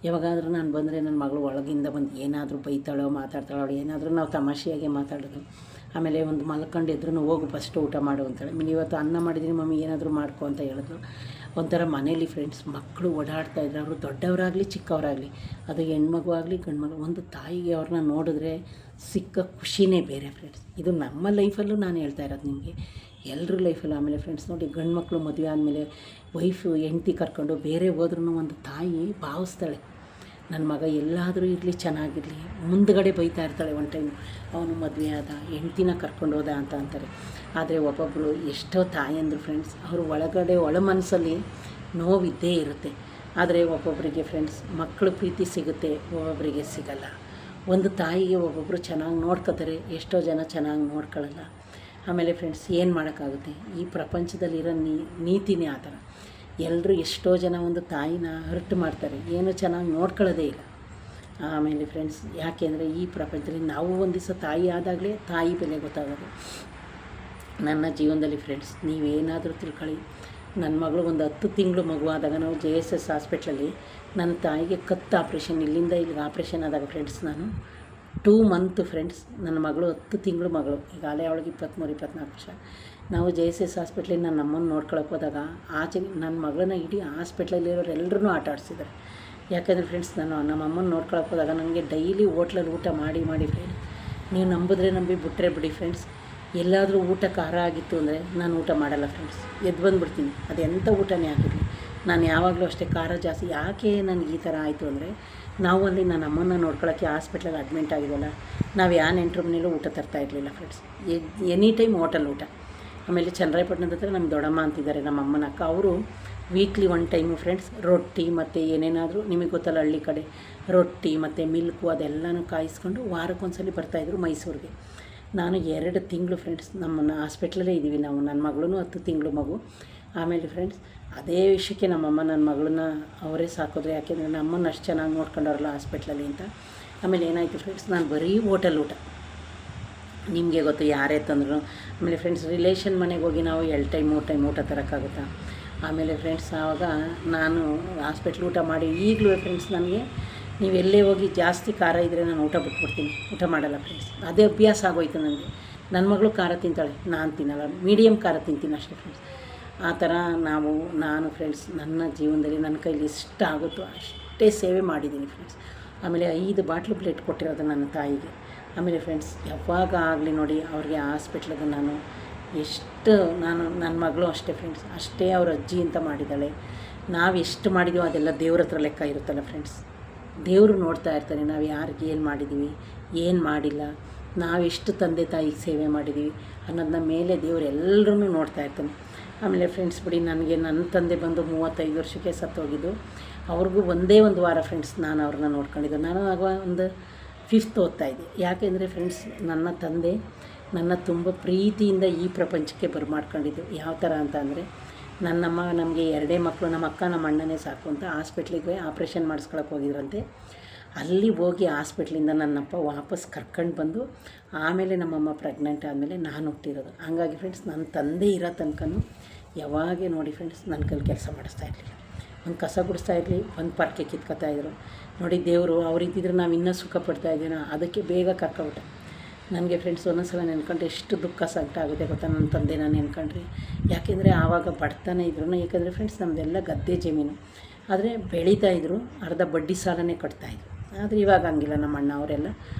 ಯಾವಾಗಾದರೂ ನಾನು ಬಂದರೆ ನನ್ನ ಮಗಳು ಒಳಗಿಂದ ಬಂದು ಏನಾದರೂ ಬೈತಾಳೋ ಮಾತಾಡ್ತಾಳೋ, ಅವಳು ಏನಾದರೂ ನಾವು ತಮಾಷೆಯಾಗೆ ಮಾತಾಡೋದು. ಆಮೇಲೆ ಒಂದು ಮಲ್ಕೊಂಡು ಎದ್ರೂ ಹೋಗು ಫಸ್ಟ್ ಊಟ ಮಾಡು ಅಂತಾಳೆ. ಇವತ್ತು ಅನ್ನ ಮಾಡಿದ್ದೀನಿ ಮಮ್ಮಿ, ಏನಾದರೂ ಮಾಡ್ಕೊ ಅಂತ ಹೇಳಿದ್ರು. ಒಂಥರ ಮನೇಲಿ ಫ್ರೆಂಡ್ಸ್ ಮಕ್ಕಳು ಓಡಾಡ್ತಾಯಿದ್ರು. ಅವರು ದೊಡ್ಡವರಾಗಲಿ ಚಿಕ್ಕವರಾಗಲಿ, ಅದು ಹೆಣ್ಮಗು ಆಗಲಿ ಗಂಡು ಮಗು, ಒಂದು ತಾಯಿಗೆ ಅವ್ರನ್ನ ನೋಡಿದ್ರೆ ಸಿಕ್ಕ ಖುಷಿನೇ ಬೇರೆ ಫ್ರೆಂಡ್ಸ್. ಇದು ನಮ್ಮ ಲೈಫಲ್ಲೂ ನಾನು ಹೇಳ್ತಾ ಇರೋದು ನಿಮಗೆ, ಎಲ್ಲರ ಲೈಫಲ್ಲೂ. ಆಮೇಲೆ ಫ್ರೆಂಡ್ಸ್ ನೋಡಿ, ಗಂಡು ಮಕ್ಕಳು ಮದುವೆ ಆದಮೇಲೆ ವೈಫು ಹೆಂಡ್ತಿ ಕರ್ಕೊಂಡು ಬೇರೆ ಹೋದ್ರೂ ಒಂದು ತಾಯಿ ಭಾವಿಸ್ತಾಳೆ, ನನ್ನ ಮಗ ಎಲ್ಲಾದರೂ ಇರಲಿ, ಚೆನ್ನಾಗಿರಲಿ. ಮುಂದುಗಡೆ ಬೈತಾ ಇರ್ತಾಳೆ ಒಂದು ಟೈಮು, ಅವನು ಮದುವೆ ಆದ, ಹೆಂಡ್ತಿನ ಕರ್ಕೊಂಡು ಹೋದ ಅಂತ ಅಂತಾರೆ. ಆದರೆ ಒಬ್ಬೊಬ್ಬರು ಎಷ್ಟೋ ತಾಯಂದರು ಫ್ರೆಂಡ್ಸ್, ಅವರು ಒಳಗಡೆ ಒಳ ಮನಸ್ಸಲ್ಲಿ ನೋವಿದ್ದೇ ಇರುತ್ತೆ. ಆದರೆ ಒಬ್ಬೊಬ್ಬರಿಗೆ ಫ್ರೆಂಡ್ಸ್ ಮಕ್ಕಳು ಪ್ರೀತಿ ಸಿಗುತ್ತೆ, ಒಬ್ಬೊಬ್ಬರಿಗೆ ಸಿಗಲ್ಲ. ಒಂದು ತಾಯಿಗೆ ಒಬ್ಬೊಬ್ಬರು ಚೆನ್ನಾಗಿ ನೋಡ್ಕೋತಾರೆ, ಎಷ್ಟೋ ಜನ ಚೆನ್ನಾಗಿ ನೋಡ್ಕೊಳ್ಳಲ್ಲ. ಆಮೇಲೆ ಫ್ರೆಂಡ್ಸ್, ಏನು ಮಾಡೋಕ್ಕಾಗುತ್ತೆ, ಈ ಪ್ರಪಂಚದಲ್ಲಿರೋ ನೀತಿನೇ ಆ ಥರ. ಎಲ್ಲರೂ ಎಷ್ಟೋ ಜನ ಒಂದು ತಾಯಿನ ಹರ್ಟ್ ಮಾಡ್ತಾರೆ, ಏನೂ ಚೆನ್ನಾಗಿ ನೋಡ್ಕೊಳ್ಳೋದೇ ಇಲ್ಲ. ಆಮೇಲೆ ಫ್ರೆಂಡ್ಸ್, ಯಾಕೆಂದರೆ ಈ ಪ್ರಪಂಚದಲ್ಲಿ ನಾವು ಒಂದು ದಿವಸ ತಾಯಿ ಆದಾಗಲೇ ತಾಯಿ ಬೆಲೆ ಗೊತ್ತಾಗೋದು. ನನ್ನ ಜೀವನದಲ್ಲಿ ಫ್ರೆಂಡ್ಸ್, ನೀವೇನಾದರೂ ತಿಳ್ಕೊಳ್ಳಿ, ನನ್ನ ಮಗಳು ಒಂದು 10 ತಿಂಗಳು ಮಗು ಆದಾಗ ನಾವು JSS ಹಾಸ್ಪಿಟ್ಲಲ್ಲಿ ನನ್ನ ತಾಯಿಗೆ ಕತ್ತು ಆಪ್ರೇಷನ್, ಇಲ್ಲಿಂದ ಇಲ್ಲಿಗೆ ಆಪ್ರೇಷನ್ ಆದಾಗ ಫ್ರೆಂಡ್ಸ್, ನಾನು 2 ಮಂತ್ ಫ್ರೆಂಡ್ಸ್, ನನ್ನ ಮಗಳು 10 ತಿಂಗಳು ಮಗಳು, ಈಗಾಗಲೇ ಅವಳಿಗೆ 23-24 ವರ್ಷ. ನಾವು JSS ಹಾಸ್ಪಿಟ್ಲಿಗೆ ನನ್ನ ಅಮ್ಮನ ನೋಡ್ಕೊಳಕ್ಕೆ ಹೋದಾಗ ಆಚೆ ನನ್ನ ಮಗಳನ್ನ ಇಡೀ ಹಾಸ್ಪಿಟ್ಲಲ್ಲಿರೋರೆಲ್ಲರೂ ಆಟ ಆಡಿಸಿದ್ದಾರೆ. ಯಾಕಂದರೆ ಫ್ರೆಂಡ್ಸ್, ನಾನು ನಮ್ಮ ಅಮ್ಮನ ನೋಡ್ಕೊಳಕ್ಕೆ ಹೋದಾಗ ನನಗೆ ಡೈಲಿ ಹೋಟ್ಲಲ್ಲಿ ಊಟ ಮಾಡಿ ಫ್ರೆಂಡ್ಸ್, ನೀವು ನಂಬಿದ್ರೆ ನಂಬಿ, ಬಿಟ್ಟರೆ ಬಿಡಿ ಫ್ರೆಂಡ್ಸ್, ಎಲ್ಲಾದರೂ ಊಟ ಖಾರ ಆಗಿತ್ತು ಅಂದರೆ ನಾನು ಊಟ ಮಾಡಲ್ಲ ಫ್ರೆಂಡ್ಸ್, ಎದ್ದು ಬಂದುಬಿಡ್ತೀನಿ. ಅದೆಂಥ ಊಟನೇ ಆಗಿರಲಿ, ನಾನು ಯಾವಾಗಲೂ ಅಷ್ಟೇ ಖಾರ ಜಾಸ್ತಿ. ಯಾಕೆ ನನಗೆ ಈ ಥರ ಆಯಿತು ಅಂದರೆ, ನಾವು ಅಲ್ಲಿ ನನ್ನ ಅಮ್ಮನ ನೋಡ್ಕೊಳ್ಳೋಕ್ಕೆ ಹಾಸ್ಪಿಟ್ಲಲ್ಲಿ ಅಡ್ಮಿಂಟ್ ಆಗಿದ್ವಲ್ಲ, ನಾವು ಯಾವ ನೆಂಟ್ರ ಮನೇಲೂ ಊಟ ತರ್ತಾ ಇರಲಿಲ್ಲ ಫ್ರೆಂಡ್ಸ್, ಎನಿ ಟೈಮ್ ಹೋಟೆಲ್ ಊಟ. ಆಮೇಲೆ ಚನ್ನರಾಯಪಟ್ಟಣದ ಹತ್ರ ನಮ್ಮ ದೊಡ್ಡಮ್ಮ ಅಂತಿದ್ದಾರೆ, ನಮ್ಮ ಅಮ್ಮನ ಅಕ್ಕ, ಅವರು ವೀಕ್ಲಿ 1 ಟೈಮು ಫ್ರೆಂಡ್ಸ್ ರೊಟ್ಟಿ ಮತ್ತು ಏನೇನಾದರೂ, ನಿಮಗೆ ಗೊತ್ತಲ್ಲ ಹಳ್ಳಿ ಕಡೆ ರೊಟ್ಟಿ ಮತ್ತು ಮಿಲ್ಕು ಅದೆಲ್ಲನೂ ಕಾಯಿಸ್ಕೊಂಡು ವಾರಕ್ಕೊಂದ್ಸಲಿ ಬರ್ತಾಯಿದ್ರು ಮೈಸೂರಿಗೆ. ನಾನು 2 ತಿಂಗಳು ಫ್ರೆಂಡ್ಸ್ ನಮ್ಮನ್ನು ಹಾಸ್ಪಿಟ್ಲಲ್ಲೇ ಇದ್ದೀವಿ ನಾವು, ನನ್ನ ಮಗಳೂ 10 ತಿಂಗಳು ಮಗು. ಆಮೇಲೆ ಫ್ರೆಂಡ್ಸ್, ಅದೇ ವಿಷಯಕ್ಕೆ ನಮ್ಮಮ್ಮ ನನ್ನ ಮಗಳನ್ನ ಅವರೇ ಸಾಕಿದ್ರು, ಯಾಕೆಂದರೆ ನಮ್ಮನ್ನು ಅಷ್ಟು ಚೆನ್ನಾಗಿ ನೋಡ್ಕೊಂಡವ್ರಲ್ಲ ಹಾಸ್ಪಿಟ್ಲಲ್ಲಿ ಅಂತ. ಆಮೇಲೆ ಏನಾಯಿತು ಫ್ರೆಂಡ್ಸ್, ನಾನು ಬರೀ ಹೋಟೆಲ್ ಊಟ, ನಿಮಗೆ ಗೊತ್ತು ಯಾರೇ ತಂದ್ರು. ಆಮೇಲೆ ಫ್ರೆಂಡ್ಸ್, ರಿಲೇಷನ್ ಮನೆಗೆ ಹೋಗಿ ನಾವು 2 ಟೈಮ್ 3 ಟೈಮ್ ಊಟ ತರೋಕ್ಕಾಗುತ್ತಾ. ಆಮೇಲೆ ಫ್ರೆಂಡ್ಸ್, ಆವಾಗ ನಾನು ಹಾಸ್ಪಿಟ್ಲ್ ಊಟ ಮಾಡಿ, ಈಗಲೂ ಫ್ರೆಂಡ್ಸ್ ನನಗೆ ನೀವು ಎಲ್ಲೇ ಹೋಗಿ ಜಾಸ್ತಿ ಖಾರ ಇದ್ದರೆ ನಾನು ಊಟ ಬಿಟ್ಬಿಡ್ತೀನಿ, ಊಟ ಮಾಡಲ್ಲ ಫ್ರೆಂಡ್ಸ್. ಅದೇ ಅಭ್ಯಾಸ ಆಗೋಯ್ತು ನನಗೆ. ನನ್ನ ಮಗಳು ಖಾರ ತಿಂತಾಳೆ, ನಾನು ತಿನ್ನಲ್ಲ, ಮೀಡಿಯಮ್ ಖಾರ ತಿಂತೀನಿ ಅಷ್ಟೇ ಫ್ರೆಂಡ್ಸ್. ಆ ಥರ ನಾನು ಫ್ರೆಂಡ್ಸ್ ನನ್ನ ಜೀವನದಲ್ಲಿ ನನ್ನ ಕೈಲಿ ಎಷ್ಟು ಆಗುತ್ತೋ ಅಷ್ಟೇ ಸೇವೆ ಮಾಡಿದ್ದೀನಿ ಫ್ರೆಂಡ್ಸ್. ಆಮೇಲೆ 5 ಬಾಟ್ಲು ಪ್ಲೇಟ್ ಕೊಟ್ಟಿರೋದು ನನ್ನ ತಾಯಿಗೆ. ಆಮೇಲೆ ಫ್ರೆಂಡ್ಸ್, ಯಾವಾಗ ಆಗಲಿ ನೋಡಿ ಅವ್ರಿಗೆ ಹಾಸ್ಪಿಟ್ಲಿಗೆ ನನ್ನ ಮಗಳು ಅಷ್ಟೇ ಫ್ರೆಂಡ್ಸ್, ಅಷ್ಟೇ ಅವ್ರ ಅಜ್ಜಿ ಅಂತ ಮಾಡಿದ್ದಾಳೆ. ನಾವು ಎಷ್ಟು ಮಾಡಿದ್ದೀವೋ ಅದೆಲ್ಲ ದೇವ್ರ ಹತ್ರ ಲೆಕ್ಕ ಇರುತ್ತಲ್ಲ ಫ್ರೆಂಡ್ಸ್. ದೇವರು ನೋಡ್ತಾ ಇರ್ತಾನೆ, ನಾವು ಯಾರಿಗೆ ಏನು ಮಾಡಿದ್ದೀವಿ, ಏನು ಮಾಡಿಲ್ಲ, ನಾವೆಷ್ಟು ತಂದೆ ತಾಯಿಗೆ ಸೇವೆ ಮಾಡಿದ್ದೀವಿ ಅನ್ನೋದನ್ನ ಮೇಲೆ ದೇವರು ಎಲ್ಲರೂ ನೋಡ್ತಾ ಇರ್ತಾನೆ. ಆಮೇಲೆ ಫ್ರೆಂಡ್ಸ್ ಬಿಡಿ, ನನಗೆ ನನ್ನ ತಂದೆ ಬಂದು 35 ವರ್ಷಕ್ಕೆ ಸತ್ತೋಗಿದ್ದು. ಅವ್ರಿಗೂ ಒಂದೇ ಒಂದು ವಾರ ಫ್ರೆಂಡ್ಸ್ ನಾನು ಅವ್ರನ್ನ ನೋಡ್ಕೊಂಡಿದ್ದು. ನಾನು ಆಗ ಒಂದು 5th ಓದ್ತಾಯಿದ್ದೆ. ಯಾಕೆಂದರೆ ಫ್ರೆಂಡ್ಸ್, ನನ್ನ ತಂದೆ ನನ್ನ ತುಂಬ ಪ್ರೀತಿಯಿಂದ ಈ ಪ್ರಪಂಚಕ್ಕೆ ಬರಮಾಡ್ಕೊಂಡಿದ್ದು. ಯಾವ ಥರ ಅಂತ ಅಂದರೆ, ನನ್ನಮ್ಮ ನಮಗೆ 2 ಮಕ್ಕಳು, ನಮ್ಮ ಅಕ್ಕ ನಮ್ಮ ಅಣ್ಣನೇ ಸಾಕು ಅಂತ ಹಾಸ್ಪಿಟ್ಲಿಗೆ ಆಪ್ರೇಷನ್ ಮಾಡಿಸ್ಕೊಳಕ್ಕೆ ಹೋಗಿದ್ರಂತೆ. ಅಲ್ಲಿ ಹೋಗಿ ಹಾಸ್ಪಿಟ್ಲಿಂದ ನನ್ನಪ್ಪ ವಾಪಸ್ ಕರ್ಕೊಂಡು ಬಂದು, ಆಮೇಲೆ ನಮ್ಮಮ್ಮ ಪ್ರೆಗ್ನೆಂಟ್ ಆದಮೇಲೆ ನಾನು ಹುಟ್ಟಿರೋದು. ಹಂಗಾಗಿ ಫ್ರೆಂಡ್ಸ್, ನನ್ನ ತಂದೆ ಇರೋ ತನಕನೂ ಯಾವಾಗೇ ನೋಡಿ ಫ್ರೆಂಡ್ಸ್ ನನ್ನ ಕೈಲಿ ಕೆಲಸ ಮಾಡಿಸ್ತಾ ಇರಲಿಲ್ಲ. ಒಂದು ಕಸ ಗುಡಿಸ್ತಾ ಇರಲಿ, ಒಂದು ಪರ್ಕೆ ಕಿತ್ಕೊತಾಯಿದ್ರು. ನೋಡಿ ದೇವರು ಅವರಿದ್ದಿದ್ರೆ ನಾವು ಇನ್ನೂ ಸುಖ ಪಡ್ತಾಯಿದ್ದೀನೋ, ಅದಕ್ಕೆ ಬೇಗ ಕರ್ಕೊಬಿಟ್ಟೆ. ನನಗೆ ಫ್ರೆಂಡ್ಸ್ ಒಂದೊಂದ್ಸಲ ನೆನ್ಕೊಂಡ್ರೆ ಎಷ್ಟು ದುಃಖ ಸಂಕಟ ಆಗುತ್ತೆ ಗೊತ್ತಾ, ನನ್ನ ತಂದೆ ನಾನು ನೆನ್ಕೊಂಡ್ರೆ. ಯಾಕೆಂದರೆ ಆವಾಗ ಬಡತನ ಇದ್ರು, ಯಾಕೆಂದರೆ ಫ್ರೆಂಡ್ಸ್ ನಮ್ಮದೆಲ್ಲ ಗದ್ದೆ ಜಮೀನು, ಆದರೆ ಬೆಳೀತಾಯಿದ್ರು, ಅರ್ಧ ಬಡ್ಡಿ ಸಾಲನೇ ಕಟ್ತಾಯಿದ್ರು. ಆದರೆ ಇವಾಗ ಹಂಗಿಲ್ಲ, ನಮ್ಮ ಅಣ್ಣ ಅವರೆಲ್ಲ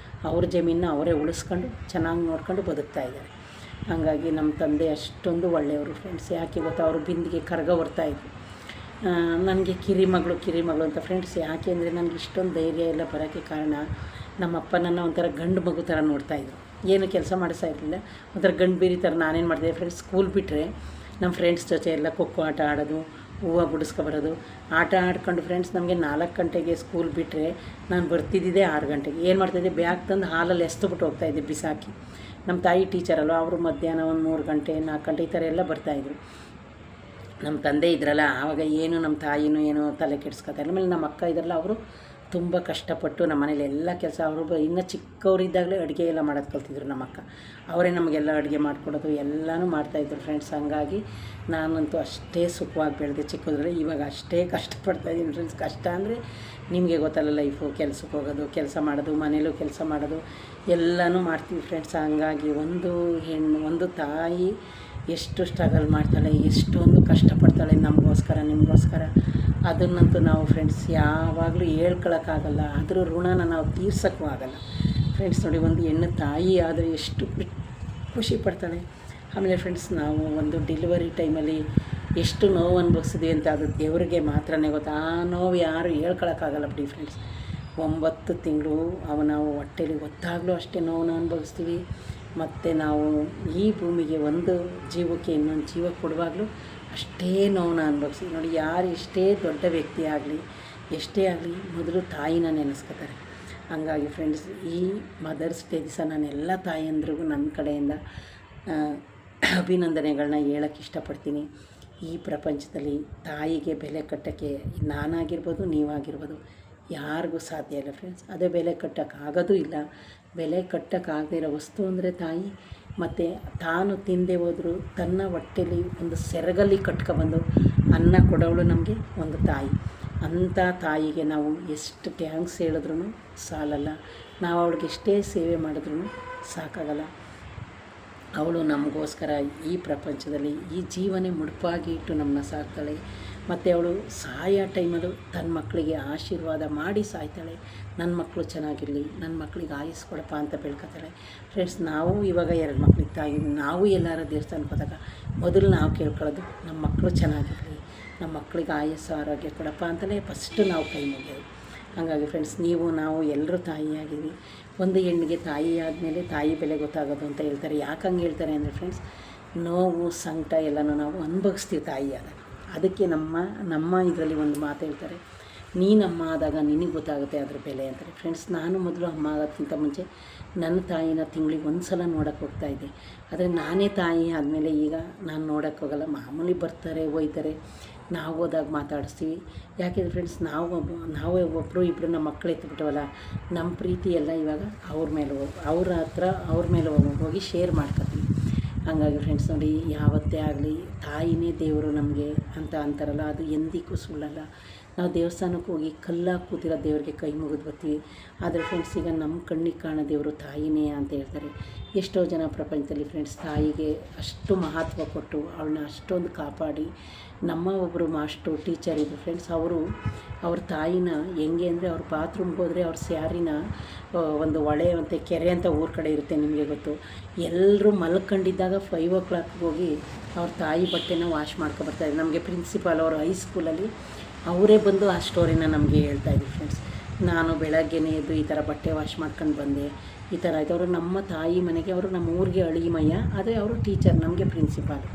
ಅವ್ರ ಜಮೀನನ್ನ ಅವರೇ ಉಳಿಸ್ಕೊಂಡು ಚೆನ್ನಾಗಿ ನೋಡ್ಕೊಂಡು ಬದುಕ್ತಾಯಿದ್ದಾರೆ. ಹಾಗಾಗಿ ನಮ್ಮ ತಂದೆ ಅಷ್ಟೊಂದು ಒಳ್ಳೆಯವರು ಫ್ರೆಂಡ್ಸ್. ಯಾಕೆ ಗೊತ್ತಾ, ಅವರು ಬಿಂದಿಗೆ ಕರ್ಗ ಹೊರ್ತಾಯಿದ್ರು. ನನಗೆ ಕಿರಿಮಗಳು ಅಂತ ಫ್ರೆಂಡ್ಸ್. ಯಾಕೆ ಅಂದರೆ ನನಗೆ ಇಷ್ಟೊಂದು ಧೈರ್ಯ ಎಲ್ಲ ಬರೋಕ್ಕೆ ಕಾರಣ ನಮ್ಮಪ್ಪ ನನ್ನ ಒಂಥರ ಗಂಡು ಮಗು ಥರ ನೋಡ್ತಾಯಿದ್ರು. ಏನು ಕೆಲಸ ಮಾಡಿಸ್ತಾ ಇರಲಿಲ್ಲ, ಒಂಥರ ಗಂಡು ಬೀರಿ ಥರ. ನಾನೇನು ಮಾಡ್ತಿದ್ದೆ ಫ್ರೆಂಡ್ಸ್, ಸ್ಕೂಲ್ ಬಿಟ್ಟರೆ ನಮ್ಮ ಫ್ರೆಂಡ್ಸ್ ಜೊತೆ ಎಲ್ಲ ಖೋಖೋ ಆಟ ಆಡೋದು, ಹೂವು ಬಿಡಿಸ್ಕೊಬರೋದು, ಆಟ ಆಡ್ಕೊಂಡು ಫ್ರೆಂಡ್ಸ್ ನಮಗೆ 4 ಗಂಟೆಗೆ ಸ್ಕೂಲ್ ಬಿಟ್ಟರೆ ನಾನು ಬರ್ತಿದ್ದಿದ್ದೆ 6 ಗಂಟೆಗೆ. ಏನು ಮಾಡ್ತಾಯಿದ್ದೆ, ಬ್ಯಾಗ್ ತಂದು ಹಾಲಲ್ಲಿ ಎಸ್ದುಬಿಟ್ಟು ಹೋಗ್ತಾಯಿದ್ದೆ ಬಿಸಾಕಿ. ನಮ್ಮ ತಾಯಿ ಟೀಚರ್ ಅಲ್ವ, ಅವರು ಮಧ್ಯಾಹ್ನ ಒಂದು 3 ಗಂಟೆ 4 ಗಂಟೆ ಈ ಥರ ಎಲ್ಲ ಬರ್ತಾಯಿದ್ರು. ನಮ್ಮ ತಂದೆ ಇದ್ರಲ್ಲ, ಆವಾಗ ಏನು ನಮ್ಮ ತಾಯಿನೂ ಏನೋ ತಲೆ ಕೆಡಿಸ್ಕೊತಾರೆ. ಆಮೇಲೆ ನಮ್ಮ ಅಕ್ಕ ಇದ್ರಲ್ಲ, ಅವರು ತುಂಬ ಕಷ್ಟಪಟ್ಟು ನಮ್ಮ ಮನೇಲಿ ಎಲ್ಲ ಕೆಲಸ, ಅವರು ಇನ್ನೂ ಚಿಕ್ಕವರಿದ್ದಾಗಲೇ ಅಡುಗೆ ಎಲ್ಲ ಮಾಡೋದು ಕಲ್ತಿದ್ರು ನಮ್ಮ ಅಕ್ಕ. ಅವರೇ ನಮಗೆಲ್ಲ ಅಡುಗೆ ಮಾಡಿಕೊಡೋದು ಎಲ್ಲನೂ ಮಾಡ್ತಾಯಿದ್ರು ಫ್ರೆಂಡ್ಸ್. ಹಂಗಾಗಿ ನಾನಂತೂ ಅಷ್ಟೇ ಸುಖವಾಗಿ ಬೆಳೆದೆ ಚಿಕ್ಕದ್ರಲ್ಲಿ. ಇವಾಗ ಅಷ್ಟೇ ಕಷ್ಟಪಡ್ತಾಯಿದ್ದೀನಿ ಫ್ರೆಂಡ್ಸ್. ಕಷ್ಟ ಅಂದರೆ ನಿಮಗೆ ಗೊತ್ತಲ್ಲ, ಲೈಫು, ಕೆಲಸಕ್ಕೆ ಹೋಗೋದು, ಕೆಲಸ ಮಾಡೋದು, ಮನೇಲೂ ಕೆಲಸ ಮಾಡೋದು ಎಲ್ಲನೂ ಮಾಡ್ತೀವಿ ಫ್ರೆಂಡ್ಸ್. ಹಂಗಾಗಿ ಒಂದು ತಾಯಿ ಎಷ್ಟು ಸ್ಟ್ರಗಲ್ ಮಾಡ್ತಾಳೆ, ಎಷ್ಟೊಂದು ಕಷ್ಟಪಡ್ತಾಳೆ ನಮಗೋಸ್ಕರ, ನಿಮಗೋಸ್ಕರ. ಅದನ್ನಂತೂ ನಾವು ಫ್ರೆಂಡ್ಸ್ ಯಾವಾಗಲೂ ಹೇಳ್ಕೊಳಕ್ಕಾಗಲ್ಲ. ಅದ್ರ ಋಣನ ನಾವು ತೀರ್ಸೋಕ್ಕೂ ಆಗಲ್ಲ ಫ್ರೆಂಡ್ಸ್. ನೋಡಿ, ಒಂದು ಹೆಣ್ಣು ತಾಯಿ ಆದರೆ ಎಷ್ಟು ಖುಷಿ ಪಡ್ತಾಳೆ. ಆಮೇಲೆ ಫ್ರೆಂಡ್ಸ್, ನಾವು ಒಂದು ಡೆಲಿವರಿ ಟೈಮಲ್ಲಿ ಎಷ್ಟು ನೋವು ಅನುಭವಿಸಿದ್ವಿ ಅಂತ ಅದು ದೇವರಿಗೆ ಮಾತ್ರನೇ ಗೊತ್ತು. ಆ ನೋವು ಯಾರು ಹೇಳ್ಕೊಳಕ್ಕಾಗಲ್ಲ ಬಿಡಿ ಫ್ರೆಂಡ್ಸ್. 9 ತಿಂಗಳು ನಾವು ಹೊಟ್ಟೆಲಿ ಗೊತ್ತಾಗಲೂ ಅಷ್ಟೇ ನೋವನ್ನು ಅನುಭವಿಸ್ತೀವಿ. ಮತ್ತು ನಾವು ಈ ಭೂಮಿಗೆ ಒಂದು ಜೀವಕ್ಕೆ ಇನ್ನೊಂದು ಜೀವ ಕೊಡುವಾಗಲೂ ಅಷ್ಟೇ ನೋವನ್ನು ಅನುಭವಿಸಿ. ನೋಡಿ, ಯಾರು ಎಷ್ಟೇ ದೊಡ್ಡ ವ್ಯಕ್ತಿ ಆಗಲಿ, ಎಷ್ಟೇ ಆಗಲಿ, ಮೊದಲು ತಾಯಿನ ನೆನೆಸ್ಕೊತಾರೆ. ಹಂಗಾಗಿ ಫ್ರೆಂಡ್ಸ್, ಈ ಮದರ್ಸ್ ಡೇ ದಿವಸ ನಾನು ಎಲ್ಲ ತಾಯಂದ್ರಿಗೂ ನನ್ನ ಕಡೆಯಿಂದ ಅಭಿನಂದನೆಗಳನ್ನ ಹೇಳೋಕ್ಕೆ ಇಷ್ಟಪಡ್ತೀನಿ. ಈ ಪ್ರಪಂಚದಲ್ಲಿ ತಾಯಿಗೆ ಬೆಲೆ ಕಟ್ಟೋಕ್ಕೆ ನಾನಾಗಿರ್ಬೋದು, ನೀವಾಗಿರ್ಬೋದು, ಯಾರಿಗೂ ಸಾಧ್ಯ ಇಲ್ಲ ಫ್ರೆಂಡ್ಸ್. ಅದೇ ಬೆಲೆ ಕಟ್ಟೋಕ್ಕಾಗೋದು ಇಲ್ಲ. ಬೆಲೆ ಕಟ್ಟೋಕ್ಕಾಗದೇ ಇರೋ ವಸ್ತು ಅಂದರೆ ತಾಯಿ. ಮತ್ತು ತಾನು ತಿಂದೇ ಹೋದರೂ ತನ್ನ ಹೊಟ್ಟೆಲಿ ಒಂದು ಸೆರಗಲ್ಲಿ ಕಟ್ಕೊಬಂದು ಅನ್ನ ಕೊಡೋವಳು ನಮಗೆ ಒಂದು ತಾಯಿ. ಅಂಥ ತಾಯಿಗೆ ನಾವು ಎಷ್ಟು ಥ್ಯಾಂಕ್ಸ್ ಹೇಳಿದ್ರೂ ಸಾಲಲ್ಲ. ನಾವು ಅವಳಿಗೆ ಎಷ್ಟೇ ಸೇವೆ ಮಾಡಿದ್ರೂ ಸಾಕಾಗಲ್ಲ. ಅವಳು ನಮಗೋಸ್ಕರ ಈ ಪ್ರಪಂಚದಲ್ಲಿ ಈ ಜೀವನೇ ಮುಡುಪಾಗಿ ಇಟ್ಟು ನಮ್ಮನ್ನ ಸಾಕ್ತಾಳೆ. ಮತ್ತು ಅವಳು ಸಾಯೋ ಟೈಮಲ್ಲೂ ತನ್ನ ಮಕ್ಕಳಿಗೆ ಆಶೀರ್ವಾದ ಮಾಡಿ ಸಾಯ್ತಾಳೆ. ನನ್ನ ಮಕ್ಕಳು ಚೆನ್ನಾಗಿರಲಿ, ನನ್ನ ಮಕ್ಕಳಿಗೆ ಆಯುಸ್ ಕೊಡಪ್ಪ ಅಂತ ಬೇಡ್ಕೊತಾಳೆ ಫ್ರೆಂಡ್ಸ್. ನಾವು ಇವಾಗ 2 ಮಕ್ಕಳಿಗೆ ತಾಯಿ, ನಾವು ಎಲ್ಲರ ದೇವಸ್ಥಾನಕ್ಕೆ ಹೋದಾಗ ಮೊದಲು ನಾವು ಕೇಳ್ಕೊಳ್ಳೋದು ನಮ್ಮ ಮಕ್ಕಳು ಚೆನ್ನಾಗಿರಲಿ, ನಮ್ಮ ಮಕ್ಕಳಿಗೆ ಆಯಸ್ಸು ಆರೋಗ್ಯ ಕೊಡಪ್ಪ ಅಂತಲೇ ಫಸ್ಟು ನಾವು ಕೈ ಮುಗಿಯೋದು. ಹಾಗಾಗಿ ಫ್ರೆಂಡ್ಸ್, ನಾವು ಎಲ್ಲರೂ ತಾಯಿಯಾಗಿದ್ದೀವಿ. ಒಂದು ಹೆಣ್ಣಿಗೆ ತಾಯಿ ಆದಮೇಲೆ ತಾಯಿ ಬೆಲೆ ಗೊತ್ತಾಗೋದು ಅಂತ ಹೇಳ್ತಾರೆ. ಯಾಕೆ ಹಂಗೆ ಹೇಳ್ತಾರೆ ಅಂದರೆ ಫ್ರೆಂಡ್ಸ್, ನೋವು ಸಂಕಟ ಎಲ್ಲನೂ ನಾವು ಅನುಭವಿಸ್ತೀವಿ ತಾಯಿಯಾದಾಗ. ಅದಕ್ಕೆ ನಮ್ಮ ಇದರಲ್ಲಿ ಒಂದು ಮಾತು ಹೇಳ್ತಾರೆ, ನೀನಮ್ಮ ಆದಾಗ ನಿನಗೆ ಗೊತ್ತಾಗುತ್ತೆ ಅದ್ರ ಬೆಲೆ ಅಂತಾರೆ ಫ್ರೆಂಡ್ಸ್. ನಾನು ಮೊದಲು ಅಮ್ಮ ಆಗೋದಕ್ಕಿಂತ ಮುಂಚೆ ನನ್ನ ತಾಯಿನ ತಿಂಗಳಿಗೆ 1 ಸಲ ನೋಡೋಕ್ಕೆ ಹೋಗ್ತಾಯಿದ್ದೆ. ಆದರೆ ನಾನೇ ತಾಯಿ ಆದಮೇಲೆ ಈಗ ನಾನು ನೋಡೋಕ್ಕೆ ಹೋಗಲ್ಲ. ಮಾಮೂಲಿ ಬರ್ತಾರೆ, ಹೋಯ್ತಾರೆ, ನಾವು ಹೋದಾಗ ಮಾತಾಡಿಸ್ತೀವಿ. ಯಾಕೆಂದರೆ ಫ್ರೆಂಡ್ಸ್, ನಾವೇ ಒಬ್ಬರು ಇಬ್ಬರು ನಮ್ಮ ಮಕ್ಕಳು ಎತ್ಬಿಟ್ಟವಲ್ಲ, ನಮ್ಮ ಪ್ರೀತಿ ಎಲ್ಲ ಇವಾಗ ಅವ್ರ ಮೇಲೆ ಹೋಗಿ ಶೇರ್ ಮಾಡ್ಕೊತೀವಿ. ಹಾಗಾಗಿ ಫ್ರೆಂಡ್ಸ್, ನೋಡಿ, ಯಾವತ್ತೇ ಆಗಲಿ ತಾಯಿನೇ ದೇವರು ನಮಗೆ ಅಂತ ಅಂತಾರಲ್ಲ, ಅದು ಎಂದಿಗೂ ಸುಳ್ಳಲ್ಲ. ನಾವು ದೇವಸ್ಥಾನಕ್ಕೆ ಹೋಗಿ ಕಲ್ಲಾಗಿ ಕೂತಿರೋ ದೇವರಿಗೆ ಕೈ ಮುಗಿದು ಬರ್ತೀವಿ. ಆದರೆ ಫ್ರೆಂಡ್ಸ್, ಈಗ ನಮ್ಮ ಕಣ್ಣಿಗೆ ಕಾಣೋ ದೇವರು ತಾಯಿನೇ ಅಂತ ಹೇಳ್ತಾರೆ. ಎಷ್ಟೋ ಜನ ಪ್ರಪಂಚದಲ್ಲಿ ಫ್ರೆಂಡ್ಸ್ ತಾಯಿಗೆ ಅಷ್ಟು ಮಹತ್ವ ಕೊಟ್ಟು ಅವಳನ್ನ ಅಷ್ಟೊಂದು ಕಾಪಾಡಿ. ನಮ್ಮ ಒಬ್ಬರು ಮಾಸ್ಟ್ರು ಟೀಚರ್ ಇದ್ದರು ಫ್ರೆಂಡ್ಸ್. ಅವ್ರ ತಾಯಿನ ಹೆಂಗೆ ಅಂದರೆ, ಅವ್ರ ಬಾತ್ರೂಮ್ಗೆ ಹೋದರೆ ಅವ್ರ ಸ್ಯಾರಿನ ಒಂದು ಹೊಳೆ ಮತ್ತು ಕೆರೆ ಅಂತ ಊರ ಕಡೆ ಇರುತ್ತೆ, ನಿಮಗೆ ಗೊತ್ತು. ಎಲ್ಲರೂ ಮಲ್ಕೊಂಡಿದ್ದಾಗ 5 o'clock ಹೋಗಿ ಅವ್ರ ತಾಯಿ ಬಟ್ಟೆನ ವಾಶ್ ಮಾಡ್ಕೊಬರ್ತಾಯಿದ್ರು. ನಮಗೆ ಪ್ರಿನ್ಸಿಪಾಲ್ ಅವರು ಹೈಸ್ಕೂಲಲ್ಲಿ ಅವರೇ ಬಂದು ಆ ಸ್ಟೋರಿನ ನಮಗೆ ಹೇಳ್ತಾಯಿದ್ರು ಫ್ರೆಂಡ್ಸ್. ನಾನು ಬೆಳಗ್ಗೆನೇ ಎದ್ದು ಈ ಥರ ಬಟ್ಟೆ ವಾಶ್ ಮಾಡ್ಕೊಂಡು ಬಂದೆ, ಈ ಥರ ಆಯಿತು. ಅವರು ನಮ್ಮ ತಾಯಿ ಮನೆಗೆ, ಅವರು ನಮ್ಮ ಊರಿಗೆ ಅಳಿಮಯ್ಯ, ಆದರೆ ಅವರು ಟೀಚರ್, ನಮಗೆ ಪ್ರಿನ್ಸಿಪಾಲ್.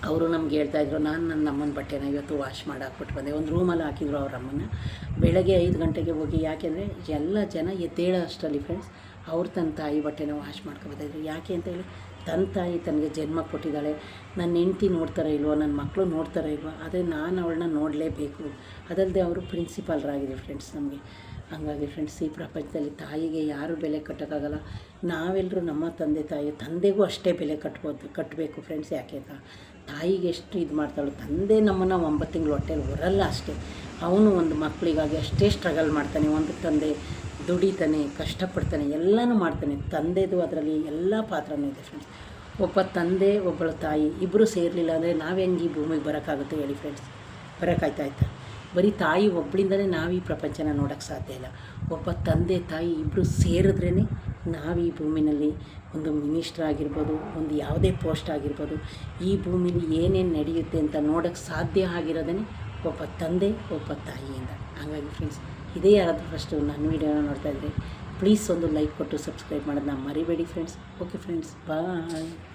ಅವರು ನಮ್ಗೆ ಹೇಳ್ತಾಯಿದ್ರು, ನಾನು ನನ್ನ ಅಮ್ಮನ ಬಟ್ಟೆನ ಇವತ್ತು ವಾಶ್ ಮಾಡಿ ಹಾಕ್ಬಿಟ್ಟು ಬಂದೆ. ಒಂದು ರೂಮಲ್ಲಿ ಹಾಕಿದ್ರು ಅವ್ರ ಅಮ್ಮನ. ಬೆಳಗ್ಗೆ 5 ಗಂಟೆಗೆ ಹೋಗಿ, ಯಾಕೆಂದರೆ ಎಲ್ಲ ಜನ ಎದ್ದೇಳೋ ಅಷ್ಟರಲ್ಲಿ ಫ್ರೆಂಡ್ಸ್ ಅವ್ರು ತನ್ನ ತಾಯಿ ಬಟ್ಟೆನ ವಾಶ್ ಮಾಡ್ಕೊಬರ್ತಾಯಿದ್ರು. ಯಾಕೆ ಅಂತೇಳಿ, ತನ್ನ ತಾಯಿ ತನಗೆ ಜನ್ಮ ಕೊಟ್ಟಿದ್ದಾಳೆ. ನನ್ನ ಹೆಂಡ್ತಿ ನೋಡ್ತಾರೋ ಇಲ್ವೋ, ನನ್ನ ಮಕ್ಕಳು ನೋಡ್ತಾರೋ ಇಲ್ವೋ, ಆದರೆ ನಾನು ಅವಳನ್ನ ನೋಡಲೇಬೇಕು. ಅದಲ್ಲದೆ ಅವರು ಪ್ರಿನ್ಸಿಪಾಲ್ರಾಗಿದ್ರು ಫ್ರೆಂಡ್ಸ್ ನಮಗೆ. ಹಾಗಾಗಿ ಫ್ರೆಂಡ್ಸ್, ಈ ಪ್ರಪಂಚದಲ್ಲಿ ತಾಯಿಗೆ ಯಾರೂ ಬೆಲೆ ಕಟ್ಟೋಕ್ಕಾಗಲ್ಲ. ನಾವೆಲ್ಲರೂ ನಮ್ಮ ತಂದೆಗೂ ಅಷ್ಟೇ ಬೆಲೆ ಕಟ್ಟಬೇಕು ಫ್ರೆಂಡ್ಸ್. ಯಾಕೆ ಅಂತ, ತಾಯಿಗೆ ಎಷ್ಟು ಇದು ಮಾಡ್ತಾಳು. ತಂದೆ ನಮ್ಮನ್ನು 9 ತಿಂಗಳು ಹೊಟ್ಟೆಲಿ ಬರಲ್ಲ ಅಷ್ಟೇ. ಅವನು ಒಂದು ಮಕ್ಕಳಿಗಾಗಿ ಅಷ್ಟೇ ಸ್ಟ್ರಗಲ್ ಮಾಡ್ತಾನೆ. ಒಂದು ತಂದೆ ದುಡಿತಾನೆ, ಕಷ್ಟಪಡ್ತಾನೆ, ಎಲ್ಲನೂ ಮಾಡ್ತಾನೆ. ತಂದೆದು ಅದರಲ್ಲಿ ಎಲ್ಲ ಪಾತ್ರನೂ ಇದೆ ಫ್ರೆಂಡ್ಸ್. ಒಬ್ಬ ತಂದೆ ಒಬ್ಬಳ ತಾಯಿ ಇಬ್ಬರು ಸೇರಲಿಲ್ಲ ಅಂದರೆ ನಾವು ಹೆಂಗೆ ಈ ಭೂಮಿಗೆ ಬರೋಕ್ಕಾಗುತ್ತೆ ಹೇಳಿ ಫ್ರೆಂಡ್ಸ್? ಬರೋಕ್ಕಾಯ್ತಾ? ಬರೀ ತಾಯಿ ಒಬ್ಬಳಿಂದಲೇ ನಾವು ಈ ಪ್ರಪಂಚನ ನೋಡೋಕ್ಕೆ ಸಾಧ್ಯ ಇಲ್ಲ. ಒಬ್ಬ ತಂದೆ ತಾಯಿ ಇಬ್ಬರು ಸೇರಿದ್ರೇ ನಾವು ಈ ಭೂಮಿನಲ್ಲಿ ಒಂದು ಮಿನಿಸ್ಟ್ರ್ ಆಗಿರ್ಬೋದು, ಒಂದು ಯಾವುದೇ ಪೋಸ್ಟ್ ಆಗಿರ್ಬೋದು, ಈ ಭೂಮಿಲಿ ಏನೇನು ನಡೆಯುತ್ತೆ ಅಂತ ನೋಡೋಕ್ಕೆ ಸಾಧ್ಯ ಆಗಿರೋದೇ ಒಬ್ಬ ತಂದೆ, ಒಬ್ಬ ತಾಯಿಯಿಂದ. ಹಾಗಾಗಿ ಫ್ರೆಂಡ್ಸ್, ಇದೇ ಯಾರಾದರೂ ಫಸ್ಟು ನನ್ನ ವೀಡಿಯೋನ ನೋಡ್ತಾಯಿದ್ರೆ ಪ್ಲೀಸ್ ಒಂದು ಲೈಕ್ ಕೊಟ್ಟು ಸಬ್ಸ್ಕ್ರೈಬ್ ಮಾಡೋದನ್ನ ಮರಿಬೇಡಿ ಫ್ರೆಂಡ್ಸ್. ಓಕೆ ಫ್ರೆಂಡ್ಸ್, ಬಾಯ್.